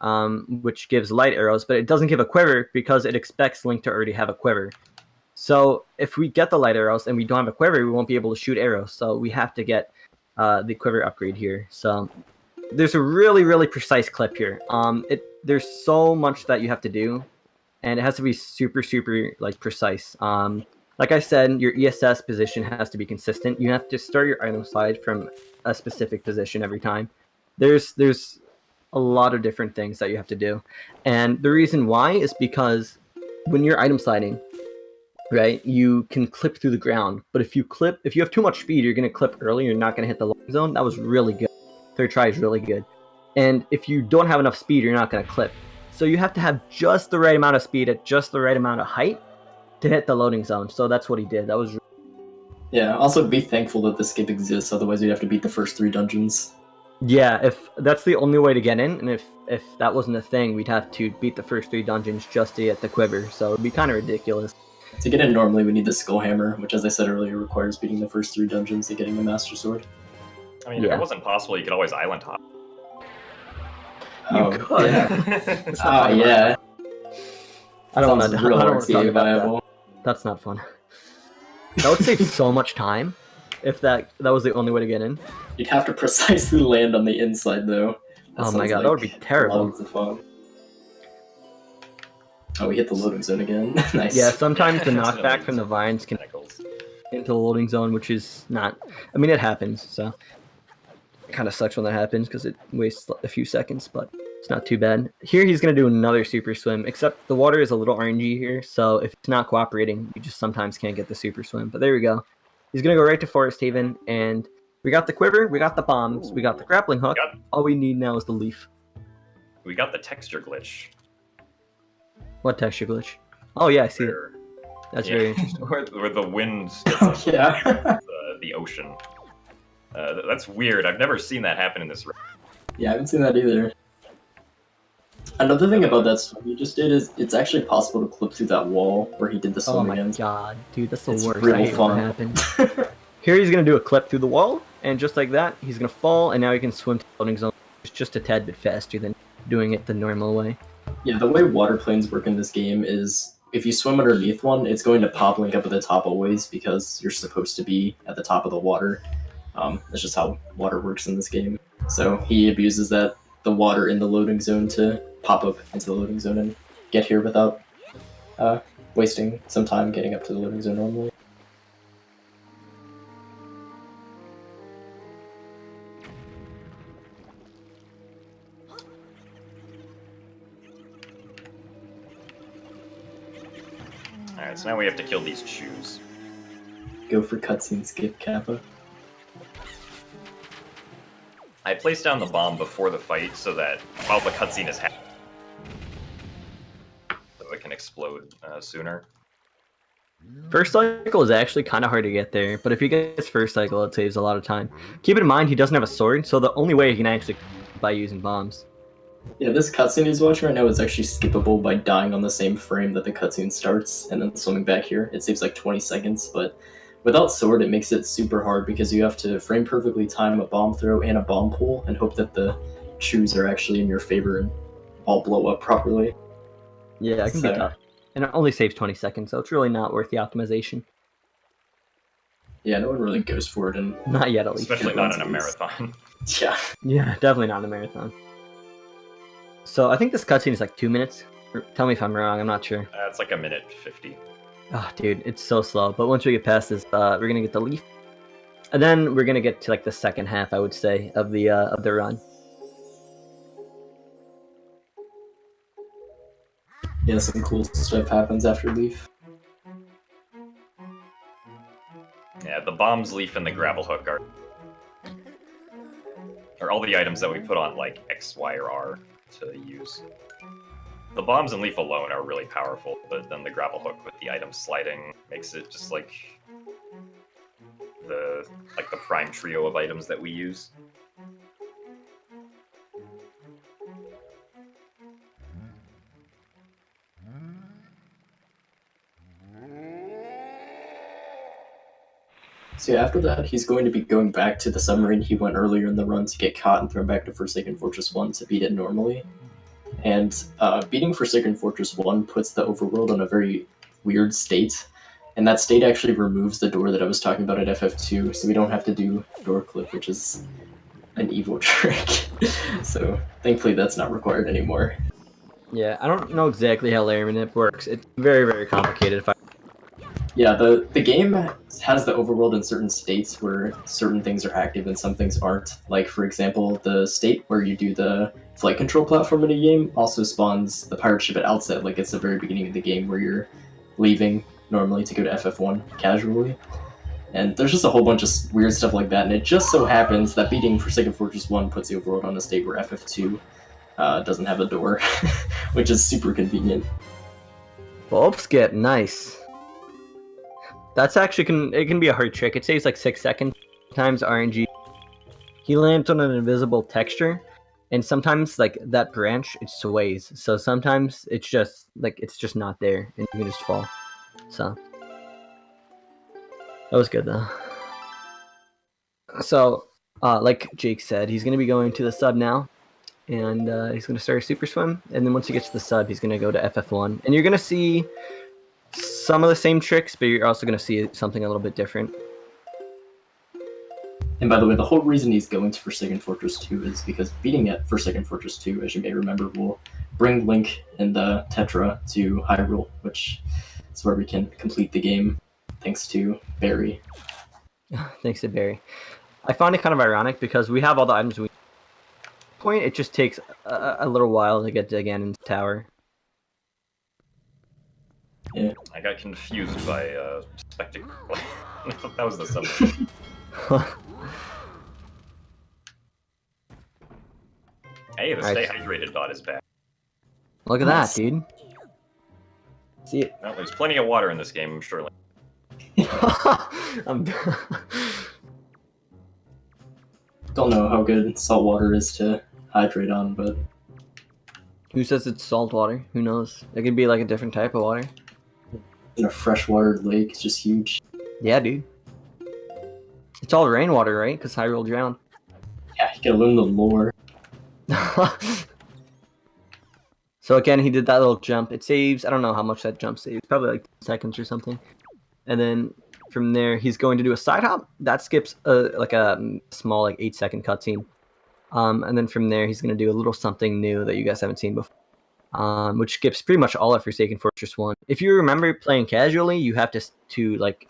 D: which gives light arrows, but it doesn't give a quiver because it expects Link to already have a quiver. So if we get the light arrows and we don't have a quiver, we won't be able to shoot arrows. So we have to get the quiver upgrade here. So there's a really, really precise clip here. There's so much that you have to do, and it has to be super, super like precise. Like I said, your ESS position has to be consistent. You have to start your item slide from a specific position every time. There's a lot of different things that you have to do, and the reason why is because when you're item sliding, right, you can clip through the ground. But if you have too much speed, you're gonna clip early. You're not gonna hit the loading zone. That was really good. Third try is really good. And if you don't have enough speed, you're not gonna clip. So you have to have just the right amount of speed at just the right amount of height to hit the loading zone. So that's what he did. That was.
C: Yeah. Also, be thankful that the skip exists. Otherwise, you'd have to beat the first 3 dungeons.
D: Yeah, if that's the only way to get in, and if that wasn't a thing, we'd have to beat the first 3 dungeons just to get the quiver, so it'd be kind of ridiculous.
C: To get in normally, we need the Skull Hammer, which, as I said earlier, requires beating the first 3 dungeons and getting the Master Sword.
B: I mean, if
D: Yeah.
B: it wasn't possible, you could always island hop.
D: You could.
C: Yeah. Yeah.
D: I don't
C: Sounds
D: want to
C: real
D: talk
C: RTA
D: about that.
C: viable.
D: That's not fun. That would save so much time if that was the only way to get in.
C: You'd have to precisely land on the inside, though.
D: Oh my
C: sounds
D: god, that would be
C: like
D: terrible.
C: Loads of fun. Oh, we hit the loading zone again. Nice.
D: Yeah, sometimes the
B: It's
D: knockback from the vines can
B: Tentacles.
D: into the loading zone, which is not. I mean, it happens, so it kind of sucks when that happens because it wastes a few seconds, but it's not too bad. Here he's gonna do another super swim, except the water is a little RNG here, so if it's not cooperating, you just sometimes can't get the super swim. But there we go. He's gonna go right to Forest Haven, and we got the quiver, we got the bombs, we got the grappling hook. All we need now is the leaf.
B: We got the texture glitch.
D: What texture glitch? Oh yeah, I see it.
B: Where,
D: That's
B: yeah,
D: very interesting.
B: where the wind
C: Oh, yeah.
B: the ocean. That's weird. I've never seen that happen in this.
C: Yeah, I haven't seen that either. Another thing about that swim you just did is it's actually possible to clip through that wall where he did the
D: Oh
C: swim
D: my
C: again.
D: god, dude, that's the
C: It's
D: worst.
C: real
D: I hate when that
C: fun.
D: happens. Here he's gonna do a clip through the wall, and just like that, he's gonna fall, and now he can swim to the loading zone. It's just a tad bit faster than doing it the normal way.
C: Yeah, the way water planes work in this game is if you swim underneath one, it's going to pop Link up at the top always because you're supposed to be at the top of the water. That's just how water works in this game. So he abuses the water in the loading zone to pop up into the loading zone and get here without wasting some time getting up to the loading zone normally.
B: Alright, so now we have to kill these chews.
C: Go for cutscene skip, Kappa.
B: I placed down the bomb before the fight so that while the cutscene is happening, so it can explode sooner.
D: First cycle is actually kind of hard to get there, but if he gets first cycle, it saves a lot of time. Keep in mind, he doesn't have a sword, so the only way he can actually by using bombs.
C: Yeah, this cutscene he's watching right now is actually skippable by dying on the same frame that the cutscene starts and then swimming back here. It saves like 20 seconds, but without sword, it makes it super hard because you have to frame perfectly time a bomb throw and a bomb pull and hope that the chews are actually in your favor and all blow up properly.
D: Yeah, it can be tough. And it only saves 20 seconds, so it's really not worth the optimization.
C: Yeah, no one really goes for it. And
D: Not yet, at least.
B: Especially not in a marathon.
C: Yeah.
D: Yeah, definitely not in a marathon. So I think this cutscene is like 2 minutes. Tell me if I'm wrong, I'm not sure.
B: It's like 1:50.
D: Oh, dude, it's so slow. But once we get past this, we're gonna get the leaf, and then we're gonna get to like the second half, I would say, of the run.
C: Yeah, some cool stuff happens after Leaf.
B: Yeah, the bombs, leaf, and the gravel hook are all the items that we put on like X, Y, or R to use. The bombs and leaf alone are really powerful, but then the gravel hook with the items sliding makes it just like the prime trio of items that we use.
C: So yeah, after that, he's going to be going back to the submarine he went earlier in the run to get caught and thrown back to Forsaken Fortress 1 to beat it normally. And beating Forsaken Fortress 1 puts the overworld in a very weird state. And that state actually removes the door that I was talking about at FF2, so we don't have to do door clip, which is an evil trick. So thankfully that's not required anymore.
D: Yeah, I don't know exactly how layer manip works. It's very, very complicated.
C: Yeah, the game has the overworld in certain states where certain things are active and some things aren't. Like, for example, the state where you do the flight control platform in a game also spawns the pirate ship at outset, like it's the very beginning of the game where you're leaving normally to go to FF1 casually. And there's just a whole bunch of weird stuff like that, and it just so happens that beating Forsaken Fortress 1 puts the overworld on a state where FF2 doesn't have a door, which is super convenient.
D: Bulb skip, nice. That's actually it can be a hard trick. It saves like 6 seconds. Sometimes RNG. He lands on an invisible texture, and sometimes like that branch it sways. So sometimes it's just not there, and you can just fall. So that was good though. So like Jake said, he's gonna be going to the sub now, and he's gonna start a super swim, and then once he gets to the sub, he's gonna go to FF1, and you're gonna see some of the same tricks, but you're also going to see something a little bit different.
C: And by the way, the whole reason he's going to Forsaken Fortress 2 is because beating at Forsaken Fortress 2, as you may remember, will bring Link and Tetra to Hyrule, which is where we can complete the game, thanks to Barry.
D: Thanks to Barry. I find it kind of ironic because we have all the items we point. It just takes a little while to get to Ganon's tower.
C: Yeah.
B: I got confused by spectacle. I thought that was the submarine. Hey, the stay hydrated dot is back.
D: Look at that, dude. See it?
B: Well, there's plenty of water in this game, surely.
D: I'm
C: Don't know how good salt water is to hydrate on, but
D: Who says it's salt water? Who knows? It could be like a different type of water.
C: in a freshwater lake, it's just huge.
D: Yeah, dude. It's all rainwater, right? Because Hyrule drowned.
C: Yeah, you gotta learn the lore.
D: So again, he did that little jump. It saves, I don't know how much that jump saves, probably like 10 seconds or something. And then from there, he's going to do a side hop. That skips like a small, like 8-second cutscene. And then from there, he's going to do a little something new that you guys haven't seen before, which skips pretty much all of Forsaken Fortress 1. If you remember playing casually, you have to like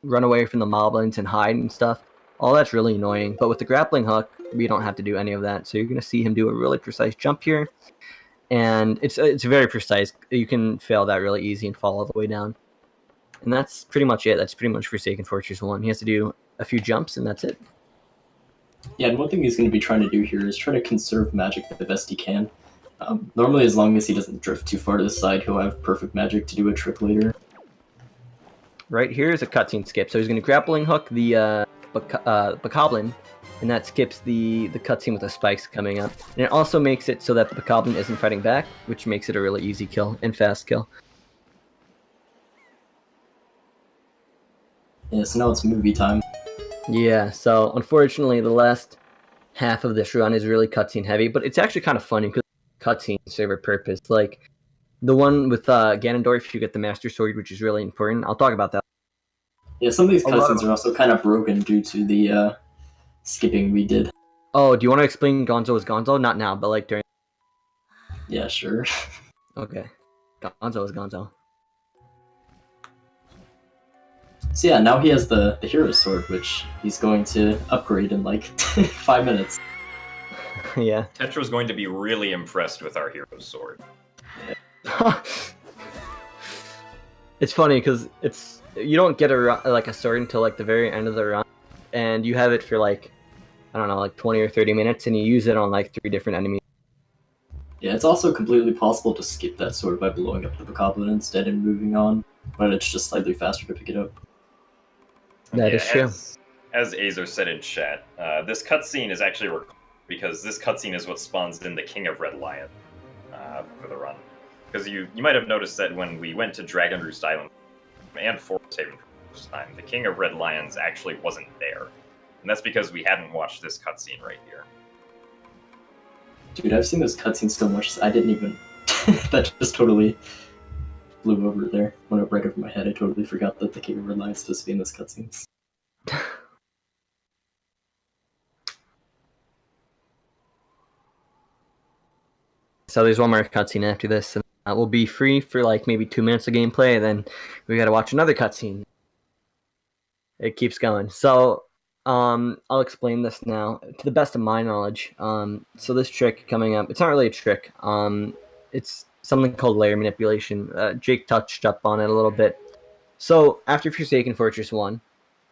D: run away from the moblins and hide and stuff. All that's really annoying. But with the grappling hook, we don't have to do any of that. So you're going to see him do a really precise jump here. And it's very precise. You can fail that really easy and fall all the way down. And that's pretty much it. That's pretty much Forsaken Fortress 1. He has to do a few jumps, and that's it.
C: Yeah, and one thing he's going to be trying to do here is try to conserve magic the best he can. Normally, as long as he doesn't drift too far to the side, he'll have perfect magic to do a trick later.
D: Right here is a cutscene skip. So he's going to grappling hook the Bokoblin, and that skips the cutscene with the spikes coming up. And it also makes it so that the Bokoblin isn't fighting back, which makes it a really easy kill and fast kill.
C: Yeah, so now it's movie time.
D: Yeah, so unfortunately the last half of this run is really cutscene heavy, but it's actually kind of funny because cutscenes serve a purpose. Like the one with Ganondorf, you get the Master Sword, which is really important. I'll talk about that.
C: Yeah, some of these cutscenes are also kind of broken due to the skipping we did.
D: Oh, do you want to explain Gonzo as Gonzo? Not now, but like during...
C: Yeah, sure.
D: Okay. Gonzo is Gonzo.
C: So yeah, now he has the Hero Sword, which he's going to upgrade in like 5 minutes.
D: Yeah.
B: Tetra's going to be really impressed with our Hero Sword.
D: It's funny because you don't get a sword until like the very end of the run, and you have it for like, I don't know, like 20 or 30 minutes, and you use it on like 3 different enemies.
C: Yeah, it's also completely possible to skip that sword by blowing up the Bokoblin instead and moving on, but it's just slightly faster to pick it up.
D: That is true.
B: As Azer said in chat, this cutscene is actually recorded because this cutscene is what spawns in the King of Red Lion for the run. Because you might have noticed that when we went to Dragon Roost Island and Forest Haven for the first time, the King of Red Lions actually wasn't there. And that's because we hadn't watched this cutscene right here.
C: Dude, I've seen those cutscenes so much, I didn't even... that just totally blew over there. Went up right over my head. I totally forgot that the King of Red Lion is supposed to be in those cutscenes.
D: So there's one more cutscene after this, and we'll be free for like maybe 2 minutes of gameplay, and then we gotta watch another cutscene. It keeps going. So I'll explain this now to the best of my knowledge. So this trick coming up, it's not really a trick. It's something called layer manipulation. Jake touched up on it a little bit. So after Forsaken Fortress 1,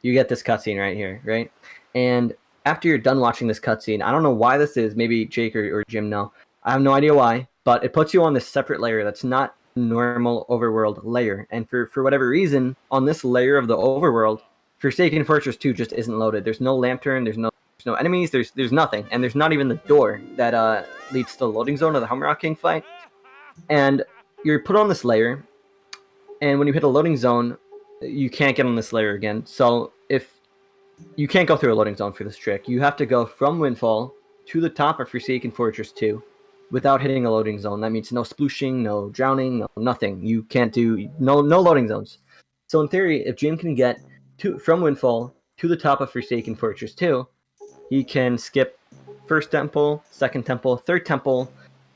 D: you get this cutscene right here, right? And after you're done watching this cutscene, I don't know why this is. Maybe Jake or Jim know. I have no idea why, but it puts you on this separate layer that's not normal overworld layer. And for whatever reason, on this layer of the overworld, Forsaken Fortress 2 just isn't loaded. There's no lantern, there's no enemies, there's nothing. And there's not even the door that leads to the loading zone of the Humrock King fight. And you're put on this layer, and when you hit a loading zone, you can't get on this layer again. So if you can't go through a loading zone for this trick, you have to go from Windfall to the top of Forsaken Fortress 2 without hitting a loading zone. That means no splooshing, no drowning, no nothing. You can't do no loading zones. So in theory, if Jim can get from Windfall to the top of Forsaken Fortress 2, he can skip first temple, second temple, third temple.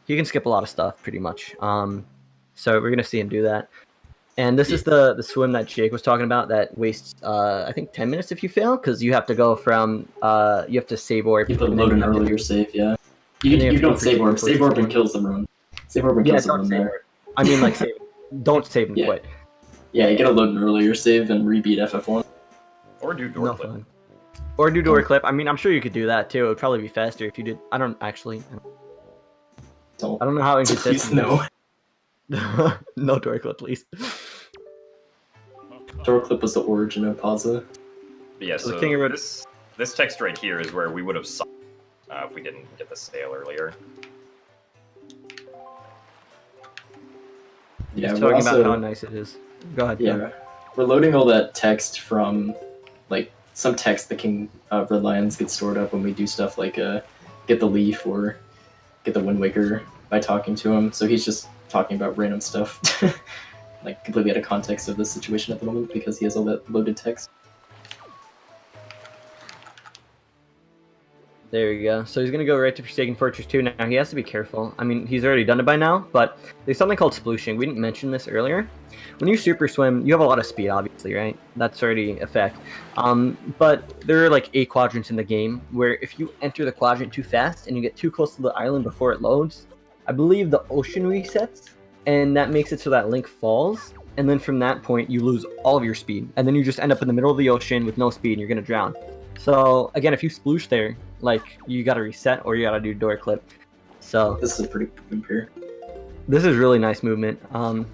D: He can skip a lot of stuff pretty much. So we're gonna see him do that. And this is the swim that Jake was talking about that wastes I think 10 minutes if you fail, because you have to go from you have to save orb.
C: You have to load an earlier save, yeah. You don't save orb. Save orb and kills the run. Save orb and kills the run there.
D: I mean, like, save. Don't save and
C: Yeah.
D: quit.
C: Yeah, you gotta load an earlier save and rebeat FF1.
B: Or do door
D: No
B: clip.
D: fun. Or do door clip. I mean, I'm sure you could do that too. It would probably be faster if you did. I don't actually. I don't know how inconsistent.
C: Please no.
D: No door clip, please.
C: Door clip was the origin of Pazza.
B: But yeah,
D: So the
B: so
D: King of Red-
B: this text right here is where we would have sucked if we didn't get the sale earlier.
C: Yeah,
D: Just
C: we're
D: talking
C: also,
D: about how nice it is. Go ahead.
C: yeah, we're loading all that text from, like, some text the King of Red Lions gets stored up when we do stuff like get the leaf or get the Wind Waker by talking to him. So he's just talking about random stuff, like completely out of context of the situation at the moment because he has all that loaded text.
D: There you go. So he's going to go right to Forsaken Fortress 2 now. He has to be careful. I mean, he's already done it by now, but there's something called splooshing. We didn't mention this earlier. When you super swim, you have a lot of speed, obviously, right? That's already a fact. But there are like 8 quadrants in the game where if you enter the quadrant too fast and you get too close to the island before it loads, I believe the ocean resets, and that makes it so that Link falls. and then from that point you lose all of your speed, and then you just end up in the middle of the ocean with no speed and you're gonna drown. So again, if you sploosh there, like, you gotta reset or you gotta do door clip. So
C: This is a pretty good pair.
D: this is really nice movement.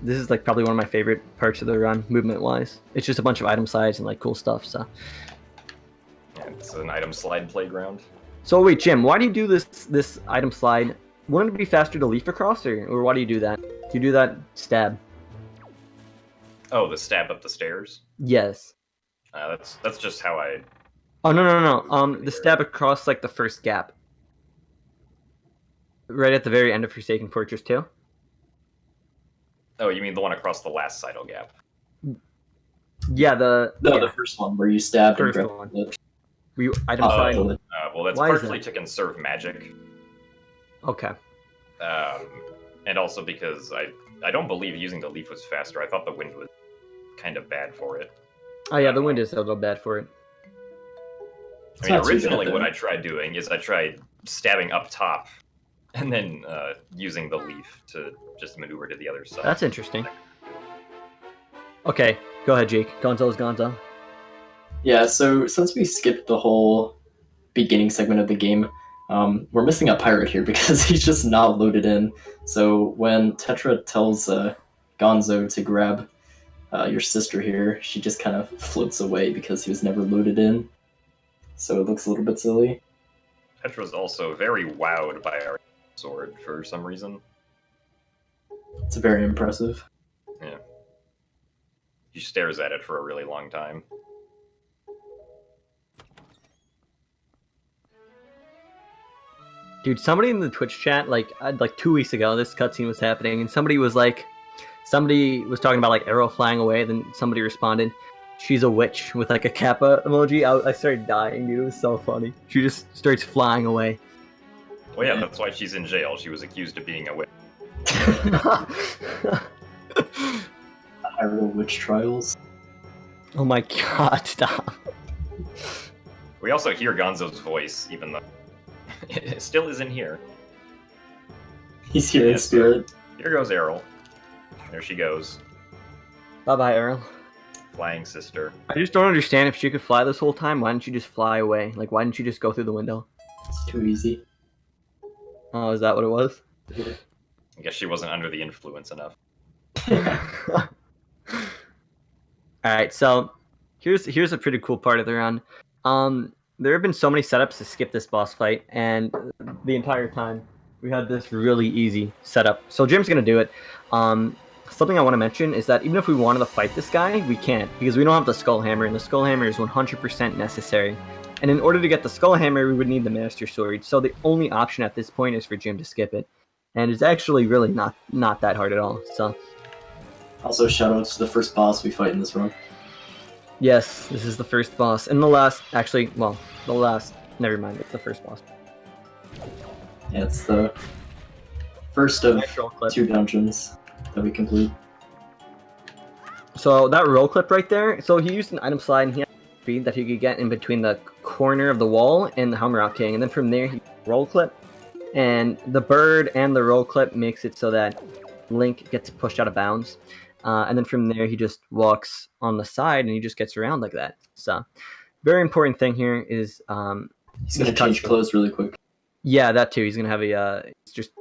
D: This is like probably one of my favorite parts of the run, movement wise. It's just a bunch of item slides and like cool stuff.
B: Yeah, it's an item slide playground.
D: So wait, Jim, why do you do this item slide? Wouldn't it be faster to leap across, or why do you do that? Do you do that stab?
B: Oh, the stab up the stairs.
D: Yes.
B: That's just how I.
D: Oh no. The stab across like the first gap, right at the very end of Forsaken Fortress 2.
B: Oh, you mean the one across the last Sidle gap?
D: Yeah,
C: The first one where you stabbed and
D: First
C: grabbed
D: one.
C: it.
D: We item
C: Oh,
D: slide.
B: Well, that's
D: Why is
B: partly
D: that?
B: to conserve magic,
D: Okay.
B: and also because I don't believe using the leaf was faster. I thought the wind was kind of bad for it.
D: Oh yeah, the wind is a little bad for it.
C: It's
B: I mean,
C: not too bad,
B: originally what
C: though.
B: I tried doing is I tried stabbing up top, and then using the leaf to just maneuver to the other side.
D: That's interesting. Okay, go ahead, Jake. Gonzo's Gonzo.
C: Yeah, so since we skipped the whole beginning segment of the game, we're missing a pirate here because he's just not loaded in. So when Tetra tells Gonzo to grab your sister here, she just kind of floats away because he was never loaded in. So it looks a little bit silly.
B: Petra's also very wowed by our sword for some reason.
C: It's very impressive.
B: Yeah. He stares at it for a really long time.
D: Dude, somebody in the Twitch chat, like 2 weeks ago, this cutscene was happening, and somebody was talking about like arrow flying away. Then somebody responded, "She's a witch," with like a kappa emoji. I started dying, dude. It was so funny. She just starts flying away.
B: Well, yeah, that's why she's in jail. She was accused of being a witch.
C: Hyrule Witch Trials.
D: Oh my god, stop.
B: We also hear Gonzo's voice, even though it still isn't here.
C: He's here in
B: Yes,
C: spirit.
B: Here goes Errol. There she goes.
D: Bye bye, Errol.
B: Flying sister.
D: I just don't understand, if she could fly this whole time, why didn't she just fly away? Like, why didn't she just go through the window?
C: It's too easy.
D: Oh, is that what it was?
B: I guess she wasn't under the influence enough.
D: Alright, so here's a pretty cool part of the run. There have been so many setups to skip this boss fight, and the entire time we had this really easy setup. So Jim's gonna do it. Something I want to mention is that even if we wanted to fight this guy, we can't, because we don't have the Skull Hammer, and the Skull Hammer is 100% necessary. And in order to get the Skull Hammer, we would need the Master Sword. So the only option at this point is for Jim to skip it, and it's actually really not that hard at all. So
C: Also, shoutouts to the first boss we fight in this run.
D: yes, this is the first boss, and never mind, it's the first boss.
C: Yeah, it's the first of
D: Nice roll clip.
C: 2 dungeons that we complete.
D: So that roll clip right there, so he used an item slide, and he had speed that he could get in between the corner of the wall and the Hammerrock King, and then from there he roll clip, and the bird and the roll clip makes it so that Link gets pushed out of bounds, and then from there he just walks on the side and he just gets around like that. So very important thing here is
C: He's gonna change clothes really quick.
D: yeah, that too. He's gonna have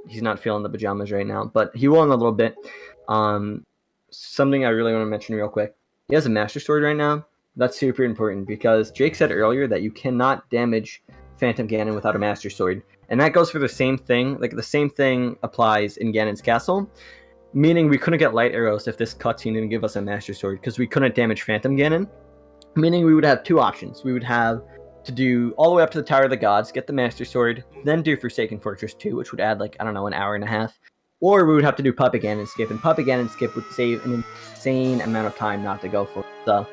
D: he's not feeling the pajamas right now, but he will in a little bit. Something I really want to mention real quick. He has a Master Sword right now. That's super important because Jake said earlier that you cannot damage Phantom Ganon without a Master Sword. And that goes for the same thing. Like, the same thing applies in Ganon's castle. Meaning we couldn't get light arrows if this cutscene didn't give us a Master Sword, because we couldn't damage Phantom Ganon. Meaning we would have 2 options. We would have to do all the way up to the Tower of the Gods, get the Master Sword, then do Forsaken Fortress 2, which would add, like, I don't know, an hour and a half. Or we would have to do Puppet Ganon skip, and Puppet Ganon skip would save an insane amount of time not to go for it. So,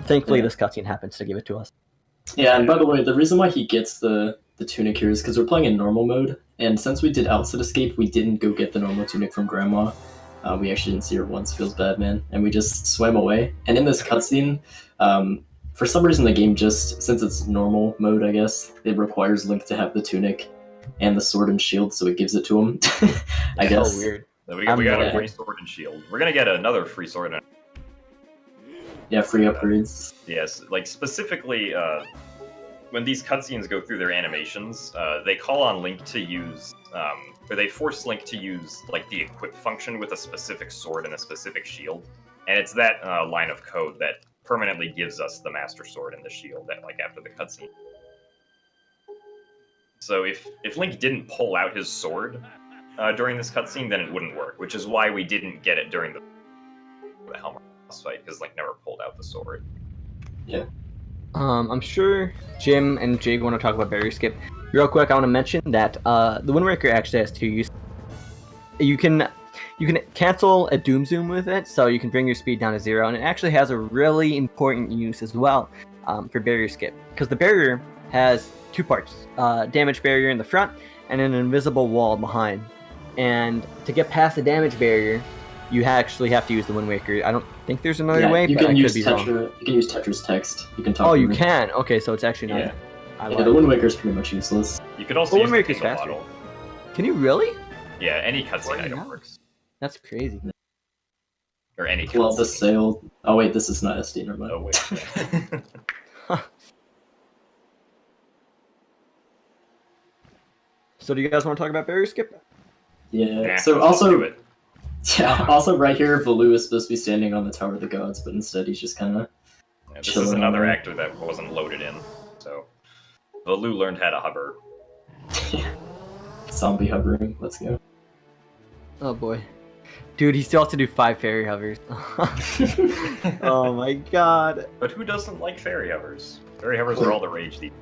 D: thankfully this cutscene happens to give it to us.
C: Yeah, and by the way, the reason why he gets the tunic here is because we're playing in normal mode, and since we did Outset Escape, we didn't go get the normal tunic from Grandma. We actually didn't see her once. Feels bad, man. And we just swam away. And in this cutscene, for some reason the game just, since it's normal mode, I guess, it requires Link to have the tunic and the sword and shield, so it gives it to him. I guess.
D: So weird.
B: So we got a
C: ready.
B: free sword and shield. We're gonna get another free sword.
C: Yeah, free upgrades.
B: Yes, like specifically, when these cutscenes go through their animations, they call on Link to use, or they force Link to use like the equip function with a specific sword and a specific shield, and it's that line of code that permanently gives us the Master Sword and the shield that like after the cutscene. So if Link didn't pull out his sword during this cutscene, then it wouldn't work, which is why we didn't get it during the Helm boss fight, because Link never pulled out the sword.
C: Yeah.
D: I'm sure Jim and Jake want to talk about barrier skip. Real quick, I want to mention that the Wind Waker actually has two uses. You can cancel a Doom Zoom with it, so you can bring your speed down to 0, and it actually has a really important use as well for barrier skip, because the barrier has two parts: damage barrier in the front and an invisible wall behind. And to get past the damage barrier, you actually have to use the Wind Waker. I don't think there's another way, but I could be wrong.
C: You can use Tetra's text. You can talk.
D: Oh,
C: to
D: you
C: him.
D: can. Okay, so it's actually not.
C: Yeah, the Wind Waker's pretty much useless.
B: You could also
D: Wind
B: use the
D: Waker's
B: Kingdom
D: faster.
B: model.
D: Can you really?
B: Yeah, any cutscene
D: Oh,
B: item
D: yeah.
B: works.
D: That's crazy.
B: Or any
C: Pull out the
B: cutscene.
C: sail. Oh wait, this is not SD. Never mind.
B: Oh wait.
D: So do you guys want to talk about barrier skip?
C: Yeah.
B: Nah,
C: So
B: let's do
C: also,
B: it.
C: yeah, also right here, Valoo is supposed to be standing on the Tower of the Gods, but instead he's just kind of
B: Yeah, this is
C: chilling
B: another
C: on there.
B: actor that wasn't loaded in, so Valoo learned how to hover.
C: zombie hovering. Let's go.
D: Oh boy. Dude, he still has to do 5 fairy hovers. Oh my god.
B: But who doesn't like fairy hovers? Fairy hovers are all the rage these.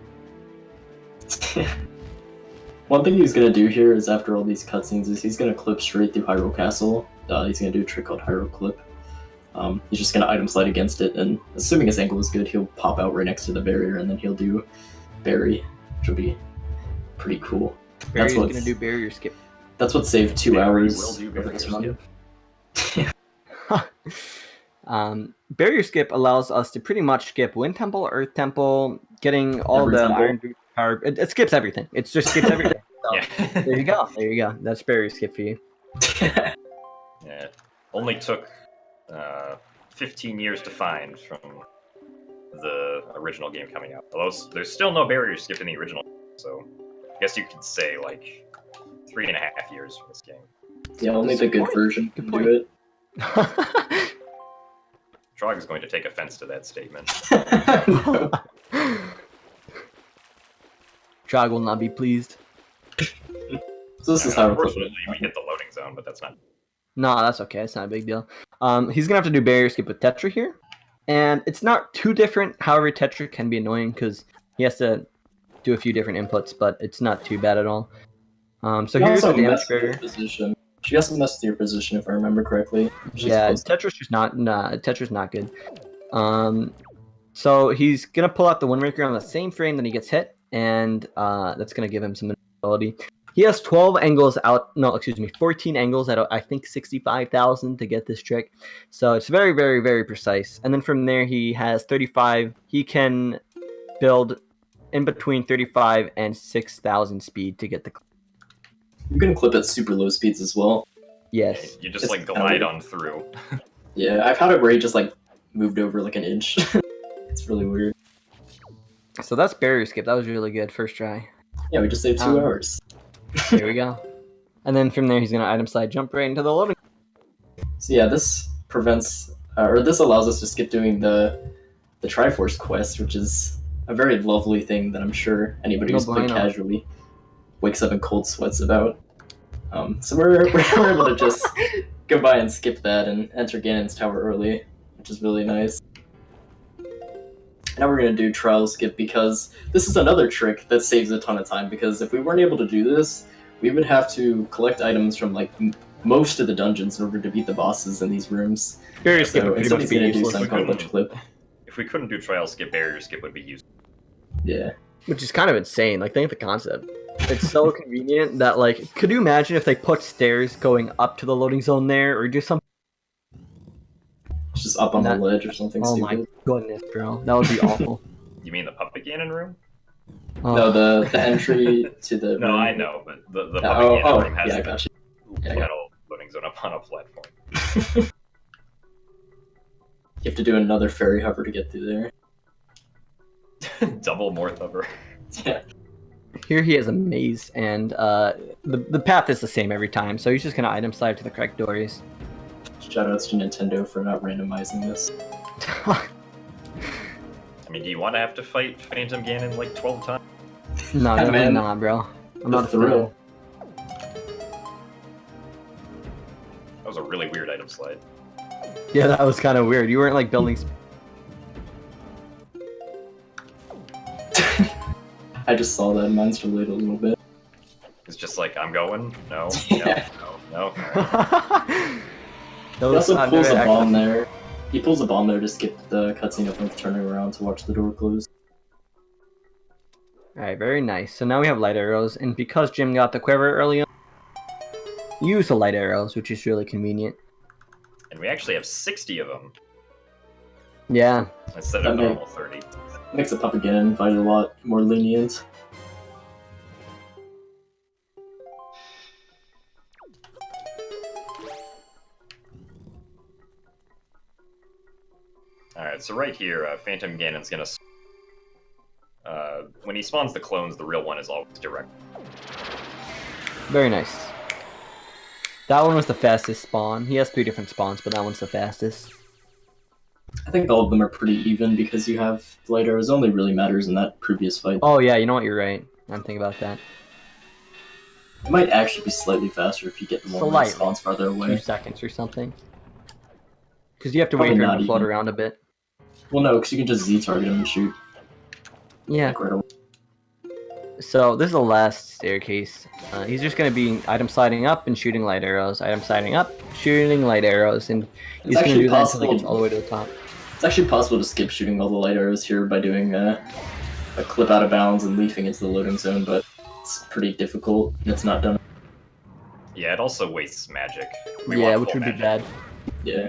C: One thing he's gonna do here is after all these cutscenes is he's gonna clip straight through Hyrule Castle. He's gonna do a trick called Hyrule Clip. He's just gonna item slide against it, and assuming his angle is good, he'll pop out right next to the barrier, and then he'll do Barry, which will be pretty cool.
D: Barry's
C: what's-
D: gonna do barrier skip.
C: That's what saved 2
B: Barry
C: hours.
B: will do
C: of
B: barrier
C: this run.
B: skip.
D: Barrier skip allows us to pretty much skip Wind Temple, Earth Temple, getting all
C: Every
D: the
C: temple.
D: Iron Boot power. It skips everything. It just skips everything. So,
B: Yeah.
D: there you go. There you go. That's barrier skip for you.
B: Yeah. Only took 15 years to find from the original game coming out. Although there's still no barrier skip in the original, so I guess you could say like 3.5 years for this game.
C: Yeah, only
D: That's
C: the
D: a
C: good
D: point.
C: version
D: Good
C: can
D: point.
C: do it.
B: Trog is going to take offense to that statement.
D: Trog will not be pleased.
C: So this is how
B: Unfortunately, we hit the loading zone, but that's not.
D: No, that's okay. It's not a big deal. He's gonna have to do barrier skip with Tetra here, and it's not too different. However, Tetra can be annoying because he has to do a few different inputs, but it's not too bad at all. So
C: She
D: here's the
C: also
D: damage
C: messed with your
D: barrier.
C: position. She also messed with your position, if I remember correctly. She's
D: Yeah,
C: supposed to-
D: Tetra's just not. Nah, Tetra's not good. So he's gonna pull out the Wind Waker on the same frame that he gets hit, and that's gonna give him some ability. He has 12 angles out. No, excuse me, 14 angles at I think 65,000 to get this trick. So it's very, very, very precise. And then from there, he has 35. He can build in between 35 and 6,000 speed to get the.
C: You can clip at super low speeds as well.
D: Yes.
B: You just
C: It's
B: like glide on through.
C: Yeah, I've had it where he just like moved over like an inch. It's really weird.
D: So that's barrier skip. That was really good first try.
C: Yeah, we just saved 2 hours.
D: There we go. And then from there, he's gonna item slide, jump right into the loading.
C: So yeah, this prevents, or this allows us to skip doing the Triforce quest, which is a very lovely thing that I'm sure anybody
D: No
C: who's played
D: bueno.
C: casually wakes up in cold sweats about. So we're able to just go by and skip that and enter Ganon's Tower early, which is really nice. Now we're going to do trial skip because this is another trick that saves a ton of time, because if we weren't able to do this, we would have to collect items from like most of the dungeons in order to beat the bosses in these rooms.
D: Barrier skip
C: So
D: would pretty
C: instead
D: much
C: he's
D: be
C: going to do
D: useless,
C: some kind of glitch clip.
B: If we couldn't do trial skip, barrier skip would be useful.
C: Yeah.
D: which is kind of insane. Like, think of the concept. It's so convenient that, like, could you imagine if they put stairs going up to the loading zone there, or do something?
C: It's just up on the ledge or something
D: Oh
C: stupid.
D: my goodness, bro, that would be awful.
B: You mean the Puppet Ganon room?
D: Oh.
C: No, the entry to the
B: No,
C: room.
B: I know, but the Puppet
C: Oh,
B: Ganon room has
C: yeah, I
B: the
C: got you. Yeah, I got
B: metal loading zone up on a platform.
C: You have to do another fairy hover to get through there.
B: Double Morth hover.
C: Yeah.
D: Here he has a maze, and the path is the same every time, so he's just gonna item slide to the correct doors.
C: Shoutouts to Nintendo for not randomizing this.
B: I mean, do you want to have to fight Phantom Ganon like 12 times?
D: No,
C: Yeah,
D: definitely
C: man.
D: not, bro. I'm
C: The
D: not a
C: thrill.
B: That was a really weird item slide.
D: fan. Yeah, that was kind of weird. You weren't like building.
C: I just saw that, and mine's delayed a little bit.
B: It's just like, I'm going. No,
C: Yeah.
B: no.
C: He also pulls a bomb there. He pulls a bomb there to skip the cutscene of him turning around to watch the door close.
D: Alright, very nice. So now we have light arrows, and because Jim got the quiver early on, use the light arrows, which is really convenient.
B: And we actually have 60 of them
D: Yeah.
B: instead of
C: Okay.
B: normal 30.
C: Makes the Puppet Ganon fight a lot more lenient.
B: Alright, so right here, Phantom Ganon's gonna... when he spawns the clones, the real one is always direct.
D: Very nice. That one was the fastest spawn. He has 3 different spawns, but that one's the fastest.
C: I think all of them are pretty even because you have light arrows only really matters in that previous fight.
D: Oh yeah, you know what? You're right. I'm thinking about that.
C: It might actually be slightly faster if you get the one that
D: Slightly.
C: spawns farther
D: 2
C: away.
D: seconds or something. Because you have to
C: Probably
D: wait for him
C: not
D: to float
C: even.
D: around a bit.
C: Well, no, because you can just Z-target him and shoot.
D: Yeah.
C: Like, right away.
D: So this is the last staircase. He's just going to be item sliding up and shooting light arrows. Item sliding up, shooting light arrows, and he's going to
C: actually
D: do that until he
C: possible.
D: gets all the way to the top.
C: It's actually possible to skip shooting all the light arrows here by doing a clip out of bounds and leafing into the loading zone, but it's pretty difficult and it's not done.
B: Yeah, it also wastes magic.
D: Yeah,
B: want
D: which
B: full
D: would be
B: magic.
D: bad.
C: Yeah.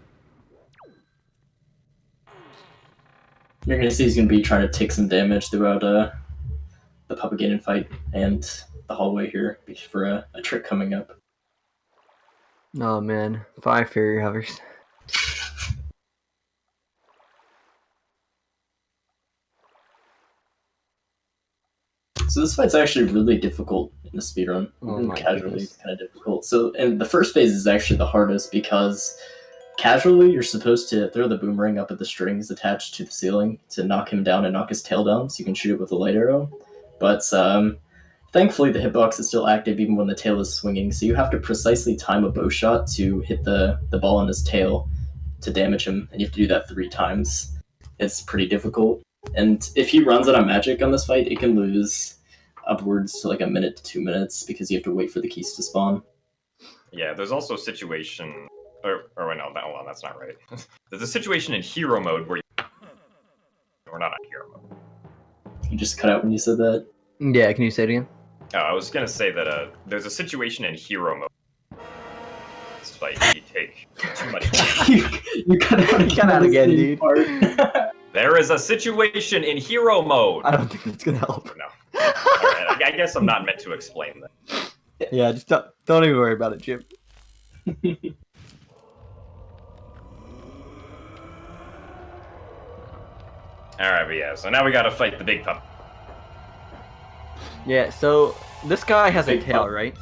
C: You're gonna see he's gonna be trying to take some damage throughout the Puppet Ganon fight and the hallway here for a trick coming up.
D: Oh man, 5 fairy hovers.
C: So this fight's actually really difficult in the speedrun.
D: Oh
C: Even
D: my
C: casually,
D: goodness.
C: it's kind of difficult. So, and the first phase is actually the hardest because casually you're supposed to throw the boomerang up at the strings attached to the ceiling to knock him down and knock his tail down, so you can shoot it with a light arrow. But thankfully the hitbox is still active even when the tail is swinging, so you have to precisely time a bow shot to hit the ball on his tail to damage him, and you have to do that 3 times. It's pretty difficult. And if he runs out of magic on this fight, it can lose upwards to like a minute to 2 minutes because you have to wait for the keys to spawn.
B: Yeah, there's also a situation... Or wait, no, hold on, that's not right. There's a situation in hero mode where you... We're not on hero mode.
C: You just cut out when you said that.
D: Yeah, can you say it again?
B: Oh, I was gonna say that there's a situation in hero mode. This fight, you take too much damage.
C: you cut out,
D: You cut out again,
C: the
D: dude.
C: part.
B: There is a situation in hero mode!
D: I don't think that's gonna help.
B: No. Alright, I guess I'm not meant to explain that.
D: Yeah, just don't even worry about it, Jim.
B: Alright, but yeah, so now we gotta fight the big pup.
D: Yeah, so this guy has a
C: Big
D: tail,
C: pump.
D: right?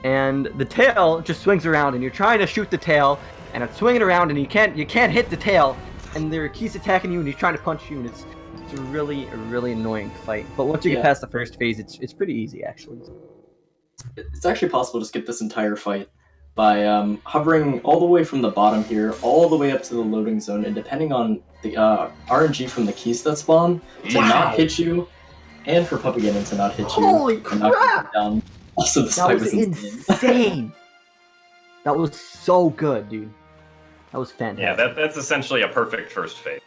D: And the tail just swings around, and you're trying to shoot the tail, and it's swinging around, and you can't hit the tail, and there keys attacking you, and he's trying to punch you, and it's a really annoying fight. But once you get
C: Yeah.
D: past the first phase, it's pretty easy actually.
C: It's actually possible to skip this entire fight by hovering all the way from the bottom here, all the way up to the loading zone, and depending on the RNG from the keys that spawn, to
D: Wow.
C: not hit you, and for Puppet Ganon to not hit you.
D: Holy
C: and knock you
D: crap!
C: down. Also, this
D: That
C: fight
D: was
C: insane.
D: insane. That was so good, dude. That was fantastic.
B: Yeah, that's essentially a perfect first phase.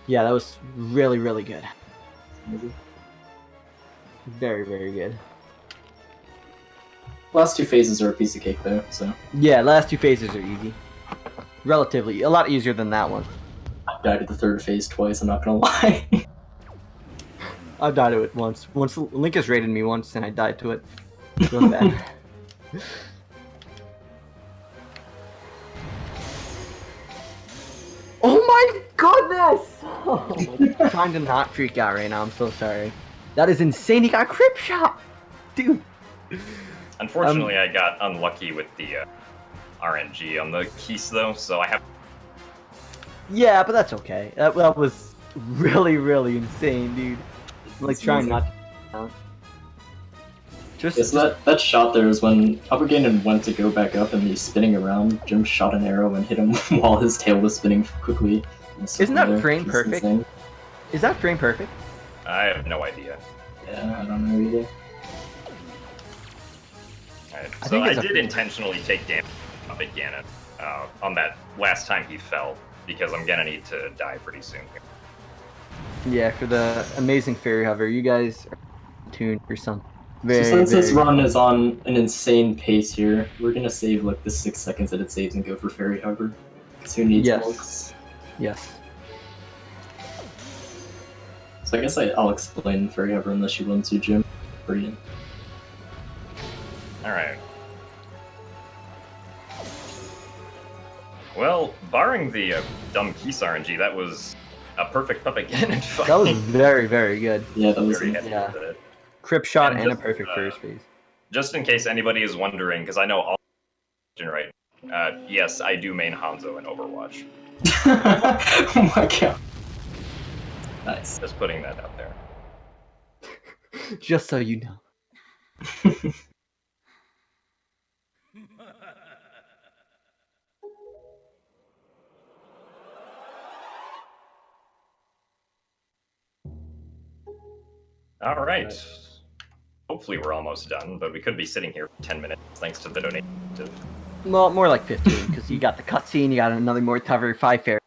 D: Yeah, that was really good. Very good.
C: Last 2 phases are a piece of cake, though, so
D: Yeah, last 2 phases are easy. Relatively, a lot easier than that one.
C: I've died at the 3rd phase twice, I'm not gonna lie.
D: I've died to it once. Once Link has raided me once, and I died to it. It was bad. my goodness! Oh, I'm trying to not freak out right now. I'm so sorry. That is insane. He got a crip shot, dude.
B: Unfortunately, I got unlucky with the RNG on the keys, though, so I have.
D: Yeah, but that's okay. That was really, really insane, dude. Like, trying not to.
C: Yes, that shot there is when Upperganon went to go back up and he's spinning around. Jim shot an arrow and hit him while his tail was spinning quickly.
D: Isn't that frame perfect?
C: Insane.
D: Is that frame perfect?
B: I have no idea.
C: Yeah, I don't know either.
B: Alright,
D: I
B: so
D: think
B: I
D: it's a
B: did
D: free-
B: intentionally take damage up at Ganon on that last time he fell, because I'm gonna need to die pretty soon here.
D: Yeah, for the amazing fairy hover, you guys are tuned for something.
C: So since this run is on an insane pace here, we're gonna save like the 6 seconds that it saves and go for Fairy Hover. Because who needs
D: Yes.
C: looks?
D: Yes.
C: So I guess I'll explain Fairy Hover unless you want to, Jim. Brilliant.
B: Alright. Well, barring the dumb Keys RNG, that was a perfect puppet Ganon fight.
D: That was very, very good.
C: Yeah, that was
B: Very happy
D: Yeah.
B: with it.
D: Crip shot
B: And
D: and a
B: just,
D: perfect first phase.
B: Just in case anybody is wondering, because I know all right. Yes, I do main Hanzo in Overwatch.
C: Oh my god. Nice.
B: Just putting that out there.
D: Just so you know.
B: All right. Hopefully we're almost done, but we could be sitting here for 10 minutes thanks to the donation.
D: Well, more like 15, because you got the cutscene, you got another more hover, 5 fairy.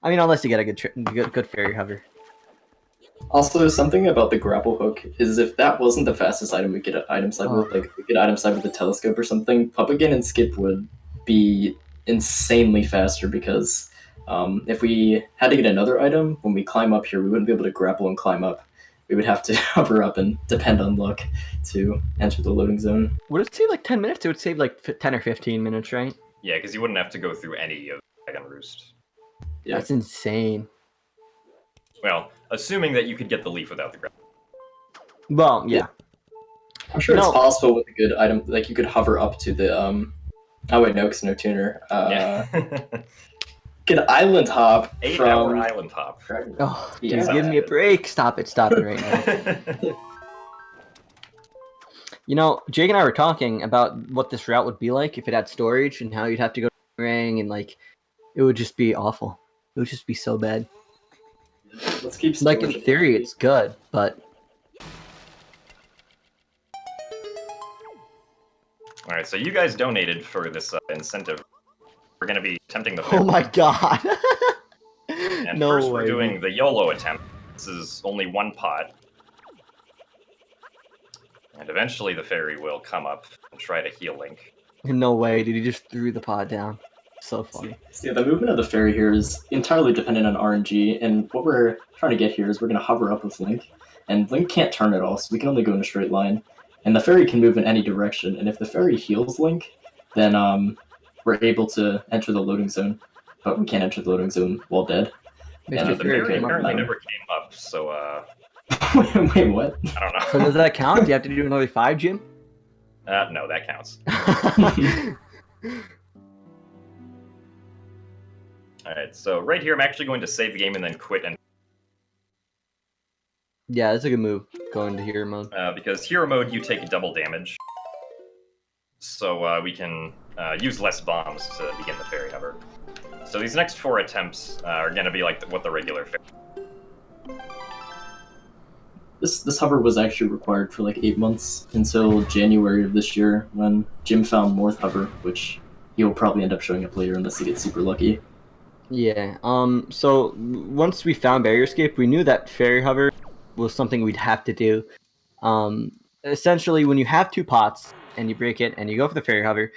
D: I mean, unless you get a good fairy hover.
C: Also, something about the grapple hook is if that wasn't the fastest item we get item side with, like if we get item side with the telescope or something, Puppetkin and Skip would be insanely faster because if we had to get another item, when we climb up here, we wouldn't be able to grapple and climb up. We would have to hover up and depend on luck to enter the loading zone.
D: Would it save like 10 minutes? It would save like 10 or 15 minutes, right?
B: Yeah, because you wouldn't have to go through any of Dragon Roost.
C: Yeah.
D: That's insane.
B: Well, assuming that you could get the leaf without the grapple.
D: Well, yeah.
C: I'm sure
D: No.
C: it's possible with a good item, like you could hover up to the oh wait, no, because no tuner.
B: Yeah.
C: Get island hop
B: 8-hour
C: from
B: island hop.
D: Oh, dude,
C: Yeah.
D: give me a break. Stop it right now. You know, Jake and I were talking about what this route would be like if it had storage and how you'd have to go to the ring and like, it would just be awful. It would just be so bad.
C: Let's keep
D: Like in
C: storage.
D: theory, it's good, but
B: All right, so you guys donated for this incentive. We're going to be attempting the
D: oh my god.
B: And
D: No
B: first
D: way.
B: we're doing the YOLO attempt. This is only one pot. And eventually the fairy will come up and try to heal Link.
D: No way, dude. He just threw the pod down. So funny.
C: So yeah, the movement of the fairy here is entirely dependent on RNG, and what we're trying to get here is we're going to hover up with Link, and Link can't turn at all, so we can only go in a straight line. And the fairy can move in any direction, and if the fairy heals Link, then we're able to enter the loading zone, but we can't enter the loading zone while dead.
D: Mr.
B: The
C: Fairy
B: fairy
C: came up
B: apparently
C: now.
B: never came up, so
C: Wait, what?
B: I don't know.
D: So does that count? Do you have to do another 5, Jim?
B: No, that counts. Alright, so right here I'm actually going to save the game and then quit, and
D: Yeah, that's a good move. Going to hero mode.
B: because hero mode you take double damage. So we can use less bombs to begin the fairy hover. So these next 4 attempts are going to be like what the regular fairy.
C: This hover was actually required for like 8 months until January of this year when Jim found North Hover, which he'll probably end up showing up later unless he gets super lucky.
D: Yeah. So once we found barrier escape, we knew that fairy hover was something we'd have to do. Essentially, when you have 2 pots and you break it and you go for the fairy hover,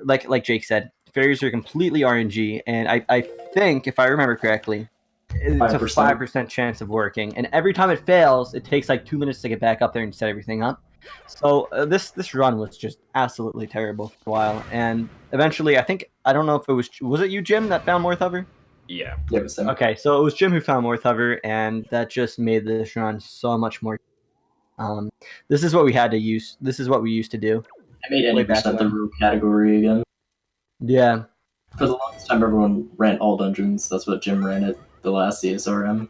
D: like Jake said, fairies are completely RNG, and I think if I remember correctly, it's a
C: 5%.
D: 5% chance of working, and every time it fails, it takes like 2 minutes to get back up there and set everything up. So this run was just absolutely terrible for a while, and eventually I don't know if it was it you, Jim, that found North Hover?
B: Yeah.
C: Yeah, it was him.
D: Okay, so it was Jim who found North Hover, and that just made this run so much more. This is what we had to use. This is what we used to do.
C: I made
D: Way back
C: 80% the
D: when.
C: rogue category again.
D: Yeah.
C: For the longest time, everyone ran all dungeons. That's what Jim ran at the last CSRM.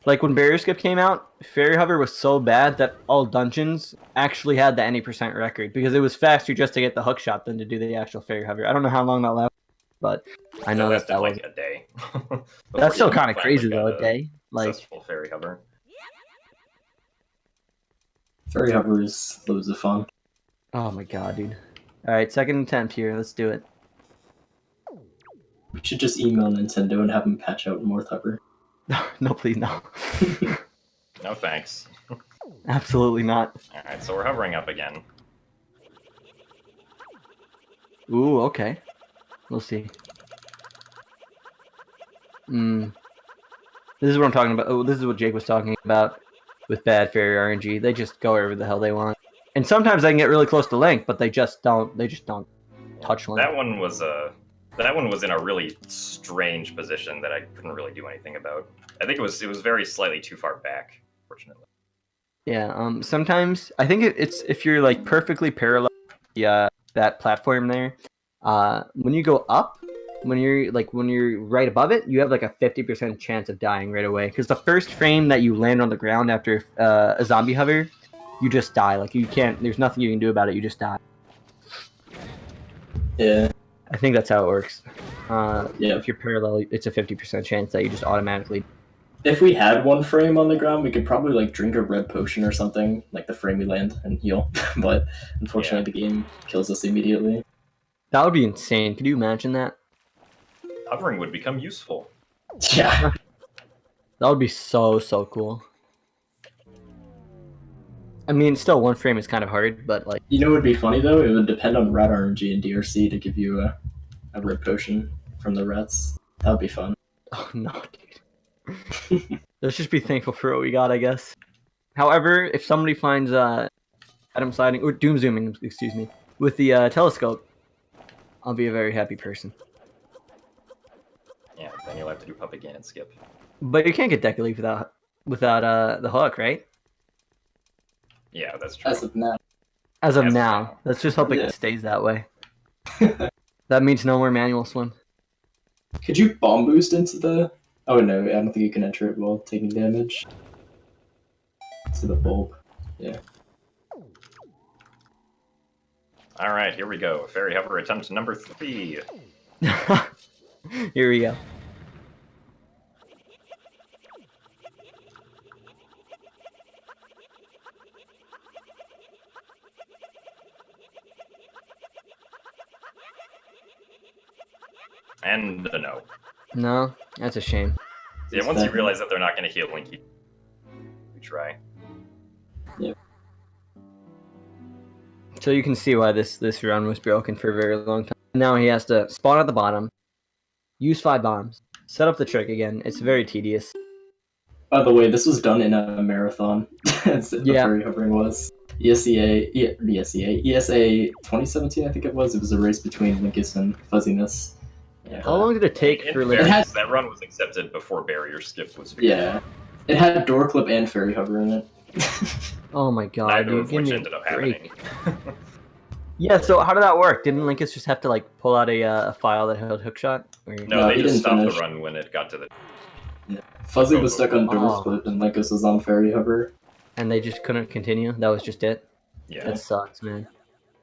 D: Like when Barrier Skip came out, Fairy Hover was so bad that all dungeons actually had the any percent record because it was faster just to get the hook shot than to do the actual Fairy Hover. I don't know how long that lasted, but I know
B: lasted
D: that
B: like
D: was.
B: a day.
D: That's still
B: Before
D: kind of
B: finally
D: crazy
B: got
D: though, a day. Like,
B: successful fairy hover.
C: Fairy Hover is loads of fun.
D: oh my god, dude. All right, second attempt here. Let's do it.
C: We should just email Nintendo and have them patch out North Hover.
D: No, please, no.
B: No thanks.
D: Absolutely not.
B: Alright, so we're hovering up again.
D: Ooh, okay. We'll see. This is what I'm talking about. Oh, this is what Jake was talking about with bad fairy RNG. They just go wherever the hell they want. And sometimes they can get really close to Link, but they just don't touch Link.
B: That one was in a really strange position that I couldn't really do anything about. I think it was very slightly too far back, fortunately.
D: Yeah, sometimes I think it's if you're like perfectly parallel that platform there, when you go up, when you're right above it, you have like a 50% chance of dying right away because the first frame that you land on the ground after a zombie hover, you just die. Like you can't. There's nothing you can do about it. You just die.
C: Yeah.
D: I think that's how it works.
C: Yeah.
D: If you're parallel, it's a 50% chance that you just automatically.
C: If we had one frame on the ground, we could probably like drink a red potion or something, like the frame we land and heal. But unfortunately, the game kills us immediately.
D: That would be insane. Could you imagine that?
B: Hovering would become useful.
C: Yeah.
D: That would be so cool. I mean, still one frame is kind of hard, but like.
C: You know what would be funny though? It would depend on rat RNG and DRC to give you a red potion from the rats. That would be fun.
D: Oh no, dude. Let's just be thankful for what we got, I guess. However, if somebody finds Adam sliding or doom zooming, excuse me, with the telescope, I'll be a very happy person.
B: Yeah, then you'll have to do pup again and skip.
D: But you can't get deck leaf without the hook, right?
B: Yeah, that's true.
C: As of now.
D: As of
B: As of
D: now.
B: now.
D: Let's just hope
C: Yeah.
D: it stays that way. That means no more manual swim.
C: Could you bomb boost into the... Oh no, I don't think you can enter it while taking damage. To the bulb. Yeah.
B: Alright, here we go. Fairy hover attempt number 3.
D: Here we go.
B: And a no.
D: No, that's a shame.
B: Yeah, once you realize that they're not going to heal Link, you try.
D: So you can see why this run was broken for a very long time. Now he has to spawn at the bottom, use 5 bombs, set up the trick again. It's very tedious.
C: By the way, this was done in a marathon. As the
D: Yeah.
C: fairy hovering was. ESA 2017, I think it was. It was a race between Linkus and Fuzziness. And,
D: How long did it take
B: In
D: for Link?
B: fairness, that run was accepted before barrier skip was figured
C: Yeah.
B: out.
C: It had door clip and fairy hover in it.
D: Oh my god,
B: Neither
D: dude,
B: of
D: give
B: which
D: me a
B: ended up
D: break.
B: happening.
D: Yeah, so how did that work? Didn't Linkus just have to like pull out a file that held hookshot? Or...
B: No,
C: No,
B: they
C: he
B: just
C: didn't
B: stopped
C: finish.
B: the run when it got to the...
C: Fuzzy was stuck on door
D: Oh.
C: clip and Linkus was on fairy hover.
D: And they just couldn't continue? That was just it?
B: Yeah.
D: That sucks, man.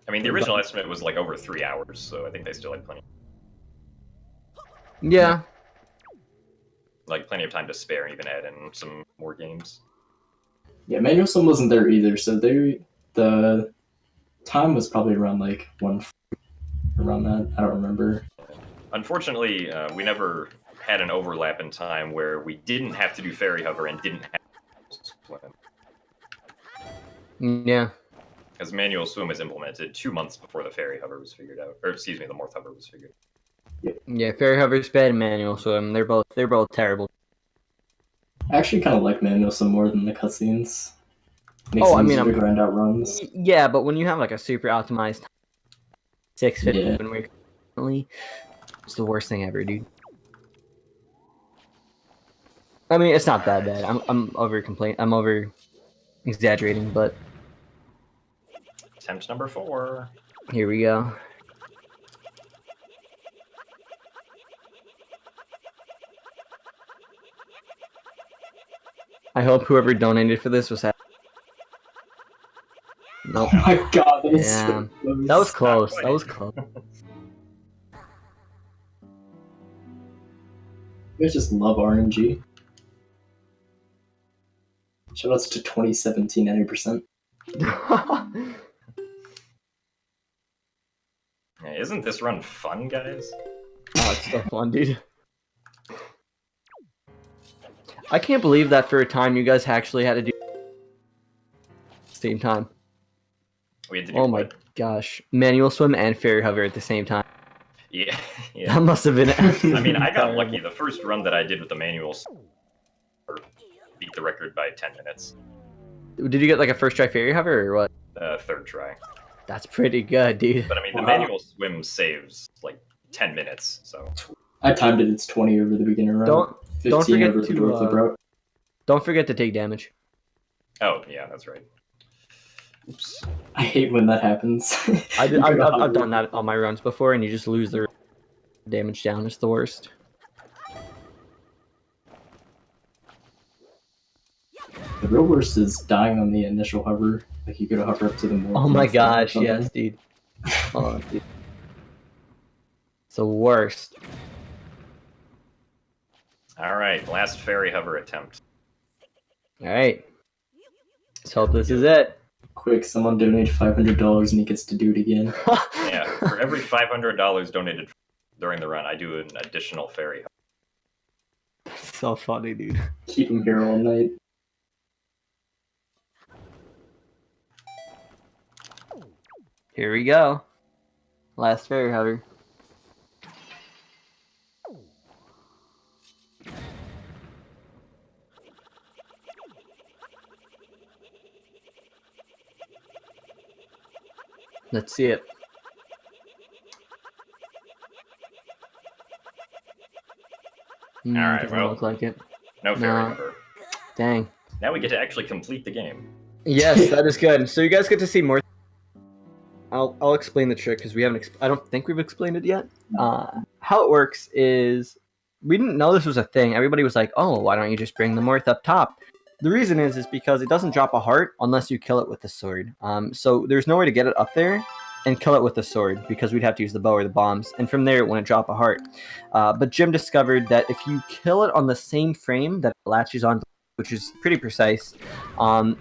B: I mean, the original estimate was like over 3 hours, so I think they still had plenty
D: Yeah.
B: of time to spare and even add in some more games.
C: Yeah, Manual Swim wasn't there either, so the time was probably around like around that. I don't remember.
B: Unfortunately, we never had an overlap in time where we didn't have to do fairy hover and didn't have to swim.
D: Yeah.
B: Because manual swim was implemented 2 months before the fairy hover was figured out, or excuse me, the morph hover was figured out.
D: Yeah, Fairy Hover's bad and Manual Swim. They're both terrible.
C: I actually kind of like Manual Swim more than the cutscenes. Makes
D: Oh,
C: it
D: I mean,
C: easier to grind out runs.
D: Yeah, but when you have like a super optimized 650
C: Yeah.
D: when we're currently, it's the worst thing ever, dude. I mean, it's not that bad. I'm over exaggerating, but
B: Attempt number 4.
D: here we go. I hope whoever donated for this was happy. Nope.
C: Oh my god, that was
D: Yeah,
C: so close.
D: that was close.
B: quite.
D: That was close.
C: I just love RNG. Shoutouts to 2017 90%.
B: Yeah, isn't this run fun, guys?
D: Oh, it's so fun, dude. I can't believe that for a time you guys actually had to do same time.
B: We had to do
D: Oh my
B: what?
D: gosh. Manual swim and fairy hover at the same time.
B: Yeah, yeah.
D: That must have been
B: I mean, I got lucky. The first run that I did with the manual beat the record by 10 minutes.
D: Did you get like a first try fairy hover or what?
B: Third try.
D: That's pretty good, dude.
B: But I mean, the
C: Wow.
B: manual swim saves like 10 minutes, so.
C: I timed it, it's 20 over the beginner round.
D: Don't
C: 15
D: forget
C: over the
D: to,
C: door flip route.
D: Don't forget to take damage.
B: Oh, yeah, that's right. Oops.
C: I hate when that happens.
D: I've done that on my runs before, and you just lose the damage down. It's the worst.
C: The real worst is dying on the initial hover. Like you gotta hover up to the more.
D: Oh my gosh, yes, dude. Oh, dude. It's the worst.
B: All right, last fairy hover attempt.
D: Alright. Let's hope this is it.
C: Quick, someone donate $500 and he gets to do it again.
B: Yeah, for every $500 donated during the run, I do an additional fairy hover.
D: So funny, dude.
C: Keep him here all night.
D: Here we go. Last fairy hover. Let's see it.
B: All right,
D: Doesn't
B: well.
D: look like it.
B: No fairy
D: No.
B: hover.
D: Dang.
B: Now we get to actually complete the game.
D: Yes, that is good. So you guys get to see more. I'll explain the trick because we haven't. I don't think we've explained it yet. How it works is we didn't know this was a thing. Everybody was like, "Oh, why don't you just bring the Morth up top?" The reason is because it doesn't drop a heart unless you kill it with the sword. So there's no way to get it up there and kill it with the sword because we'd have to use the bow or the bombs, and from there it wouldn't drop a heart. But Jim discovered that if you kill it on the same frame that it latches on, which is pretty precise,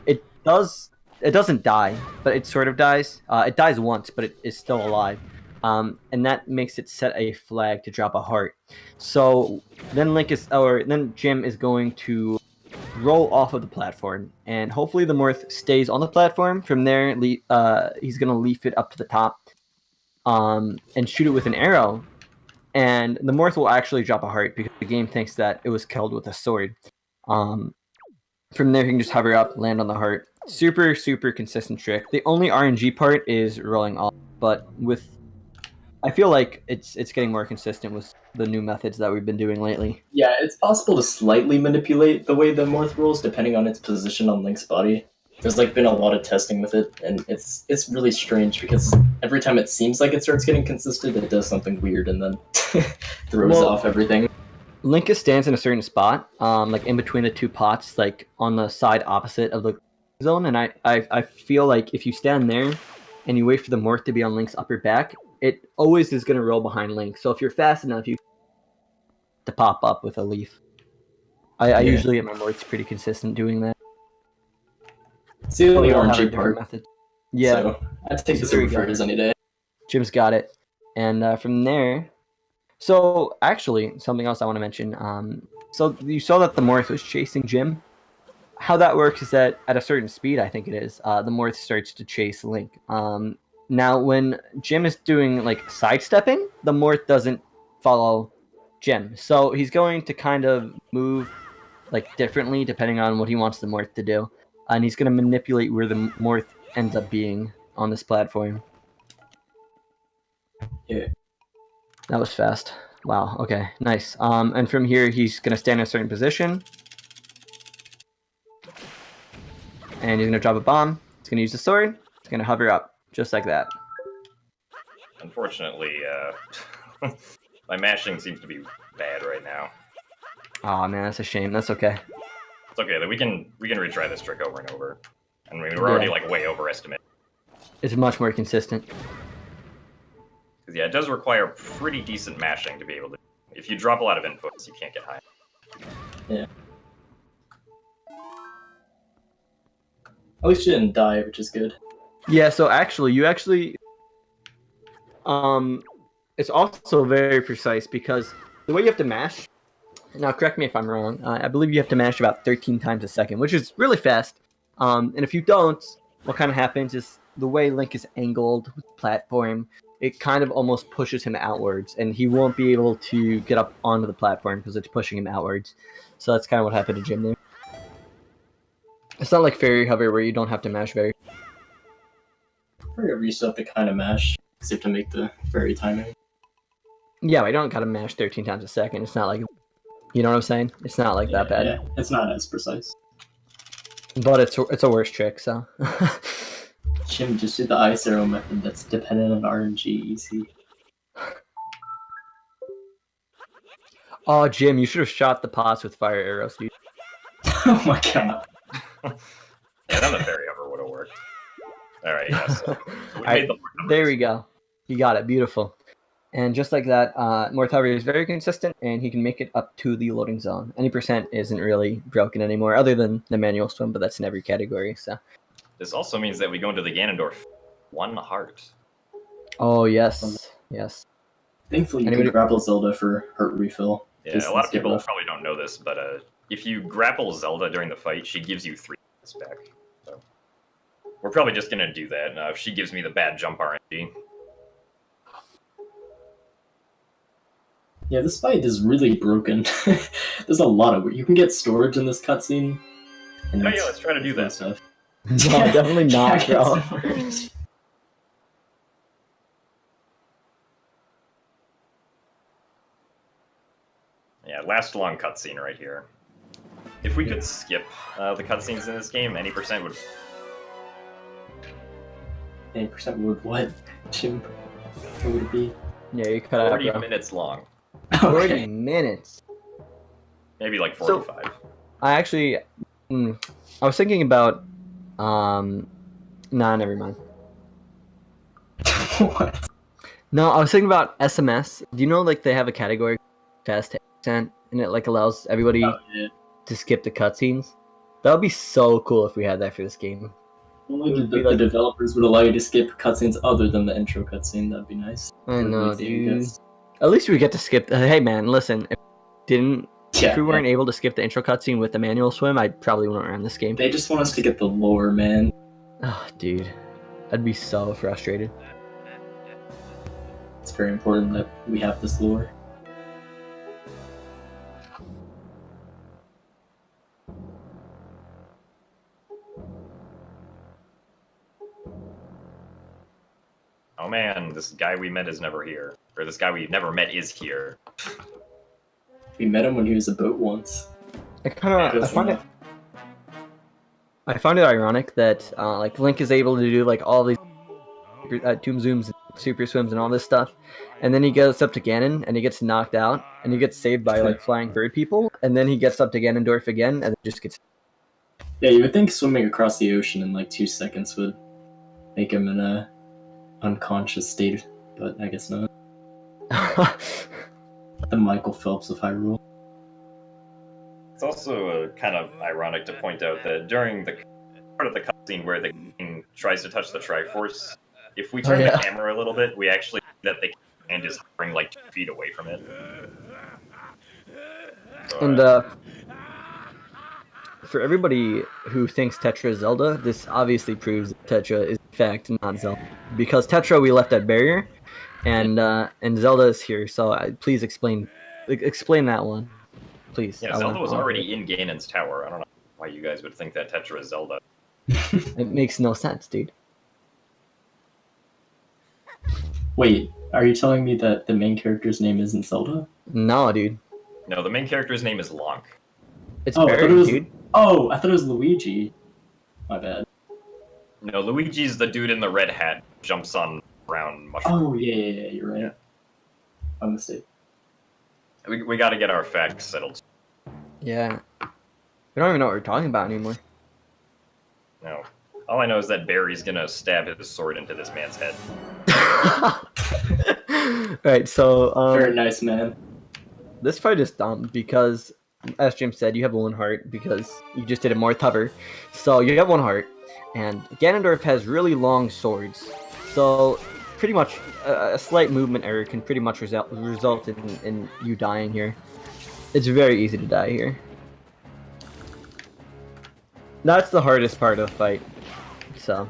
D: it doesn't die, but it sort of dies. It dies once, but it is still alive. And that makes it set a flag to drop a heart. So then Jim is going to roll off of the platform, and hopefully the Morth stays on the platform. From there, he's going to leaf it up to the top and shoot it with an arrow. And the Morth will actually drop a heart because the game thinks that it was killed with a sword. From there, he can just hover up, land on the heart. Super, super consistent trick. The only RNG part is rolling off, but I feel like it's getting more consistent with the new methods that we've been doing lately.
C: Yeah, it's possible to slightly manipulate the way the Morth rolls depending on its position on Link's body. There's been a lot of testing with it, and it's really strange because every time it seems like it starts getting consistent, it does something weird and then throws off everything.
D: Link stands in a certain spot, like in between the two pots, like on the side opposite of the zone, and I feel like if you stand there and you wait for the Morth to be on Link's upper back, it always is going to roll behind Link. So if you're fast enough, you to pop up with a leaf. I usually get my Morths pretty consistent doing that.
C: It's the only
D: We all have
C: RNG
D: different
C: part.
D: methods. Yeah,
C: So I'd take
D: So
C: this
D: there
C: over
D: you
C: for
D: go.
C: it is any day.
D: Jim's got it. And from there, so actually, something else I want to mention. So you saw that the Morth was chasing Jim. How that works is that at a certain speed, I think it is, the Morth starts to chase Link. Now, when Jim is doing sidestepping, the Morth doesn't follow Jim. So he's going to kind of move differently depending on what he wants the Morth to do. And he's going to manipulate where the Morth ends up being on this platform.
C: Yeah.
D: That was fast. Wow, okay, nice. And from here, he's going to stand in a certain position, and he's gonna drop a bomb. He's gonna use the sword. He's gonna hover up, just like that.
B: Unfortunately, my mashing seems to be bad right now.
D: Oh man, that's a shame. That's okay.
B: It's okay, though. We can retry this trick over and over. And we're already, like, way overestimated.
D: It's much more consistent.
B: Because, yeah, it does require pretty decent mashing to be able to... If you drop a lot of inputs, you can't get high.
C: Yeah. At least you didn't die, which is good.
D: Yeah, so actually, it's also very precise because the way you have to mash, now correct me if I'm wrong, I believe you have to mash about 13 times a second, which is really fast. And if you don't, what kind of happens is the way Link is angled with the platform, it kind of almost pushes him outwards, and he won't be able to get up onto the platform because it's pushing him outwards. So that's kind of what happened to Jim there. It's not like Fairy Hover where you don't have to mash very.
C: Wherever you still have to kind of mash, because you have to make the fairy timing.
D: Yeah, I don't gotta mash 13 times a second. It's not like, you know what I'm saying? It's not like that bad.
C: Yeah, it's not as precise.
D: But it's a worse trick, so.
C: Jim, just do the ice arrow method that's dependent on RNG easy.
D: Oh, Jim, you should have shot the pots with fire arrows, dude.
C: Oh my god.
B: Yeah, then the fairy hover would have worked. Alright, yeah, so we
D: Alright,
B: made the
D: there we go. You got it, beautiful. And just like that, Morthavi is very consistent, and he can make it up to the loading zone. Any percent isn't really broken anymore, other than the manual swim, but that's in every category, so.
B: This also means that we go into the Ganondorf 1 heart.
D: Oh, yes, yes.
C: Thankfully, you can grapple Zelda for hurt refill.
B: Yeah, a lot of people probably don't know this, but if you grapple Zelda during the fight, she gives you 3 hits back. So we're probably just going to do that if she gives me the bad jump RNG.
C: Yeah, this fight is really broken. There's a lot of... You can get storage in this cutscene.
B: Oh yeah, let's try to do that
C: stuff.
D: No, definitely not, bro.
B: Yeah, last long cutscene right here. If we could skip the cutscenes in this game, any percent would...
C: 80% would what? Jim? What would it be?
D: Yeah, you cut out,
B: 40
D: bro.
B: minutes long.
D: 40 minutes?
B: Maybe like 45.
D: So, I actually... I was thinking about... Nah, never mind.
C: What?
D: No, I was thinking about SMS. Do you know, like, they have a category fast 10%, and it, like, allows everybody to skip the cutscenes? That would be so cool if we had that for this game.
C: Only the developers would allow you to skip cutscenes other than the intro cutscene. That'd be nice.
D: I know, dude. At least we get to skip... hey, man, listen. If we weren't able to skip the intro cutscene with the manual swim, I probably wouldn't run this game.
C: They just want us to get the lore, man.
D: Oh, dude. I'd be so frustrated.
C: It's very important that we have this lore.
B: Oh man, this guy we met is never here. Or this guy we never met is here.
C: We met him when he was a boat once.
D: I find it ironic that like Link is able to do like all these tomb zooms, super swims, and all this stuff, and then he goes up to Ganon and he gets knocked out, and he gets saved by like flying bird people, and then he gets up to Ganondorf again, and then just gets.
C: Yeah, you would think swimming across the ocean in like 2 seconds would make him in a unconscious state, but I guess not. The Michael Phelps of Hyrule.
B: It's also kind of ironic to point out that during the part of the cutscene where the king tries to touch the Triforce, if we turn the camera a little bit, we actually see that the hand is hovering like 2 feet away from it. So,
D: and for everybody who thinks Tetra is Zelda, this obviously proves that Tetra is in fact not Zelda, because Tetra we left at barrier, and Zelda is here. So please explain that one, please.
B: Yeah, Zelda was already in Ganon's tower. I don't know why you guys would think that Tetra is Zelda.
D: It makes no sense, dude.
C: Wait, are you telling me that the main character's name isn't Zelda?
D: No, dude.
B: No, the main character's name is Lonk.
D: It's
C: I
D: Barry,
C: thought it was,
D: dude.
C: Oh, I thought it was Luigi. My bad.
B: No, Luigi's the dude in the red hat, jumps on brown mushroom.
C: Oh, yeah, you're right. My mistake.
B: We gotta get our facts settled.
D: Yeah. We don't even know what we're talking about anymore.
B: No. All I know is that Barry's gonna stab his sword into this man's head.
D: Right, so
C: Very nice, man.
D: this fight is dumb because, as Jim said, you have one heart because you just did a more tougher. So you have one heart, and Ganondorf has really long swords. So pretty much a slight movement error can pretty much result in you dying here. It's very easy to die here. That's the hardest part of the fight. So.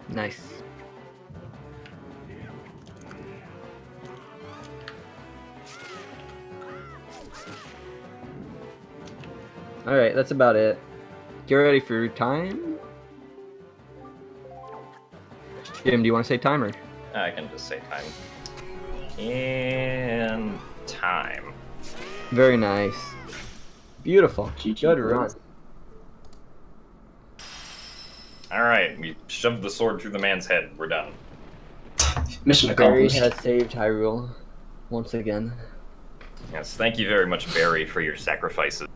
D: Nice. Alright, that's about it. Get ready for your time. Jim, do you want to say timer?
B: I can just say time. And time.
D: Very nice. Beautiful.
C: GG,
D: Good
C: bro.
D: run.
B: Alright, we shoved the sword through the man's head. We're done.
C: Mission
D: Barry
C: accomplished.
D: has saved Hyrule once again.
B: Yes, thank you very much, Barry, for your sacrifices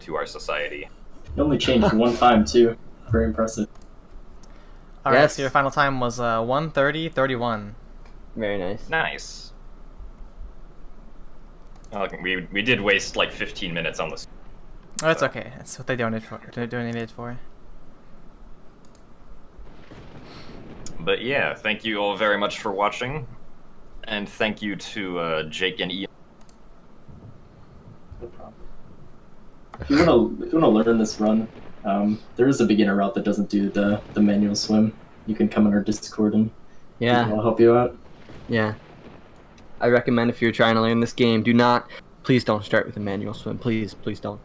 B: to our society.
C: It only changed one time, too. Very impressive.
A: All right,
D: Yes.
A: so your final time was 1:30:31.
D: Very nice.
B: Nice. Oh, we did waste like 15 minutes on this.
A: Oh, it's okay. That's what they donated for.
B: But yeah, thank you all very much for watching. And thank you to Jake and Ian.
C: No problem. If you wanna learn this run, there is a beginner route that doesn't do the manual swim. You can come on our Discord and
D: Yeah.
C: I'll help you out.
D: Yeah. I recommend if you're trying to learn this game, please don't start with a manual swim. Please don't.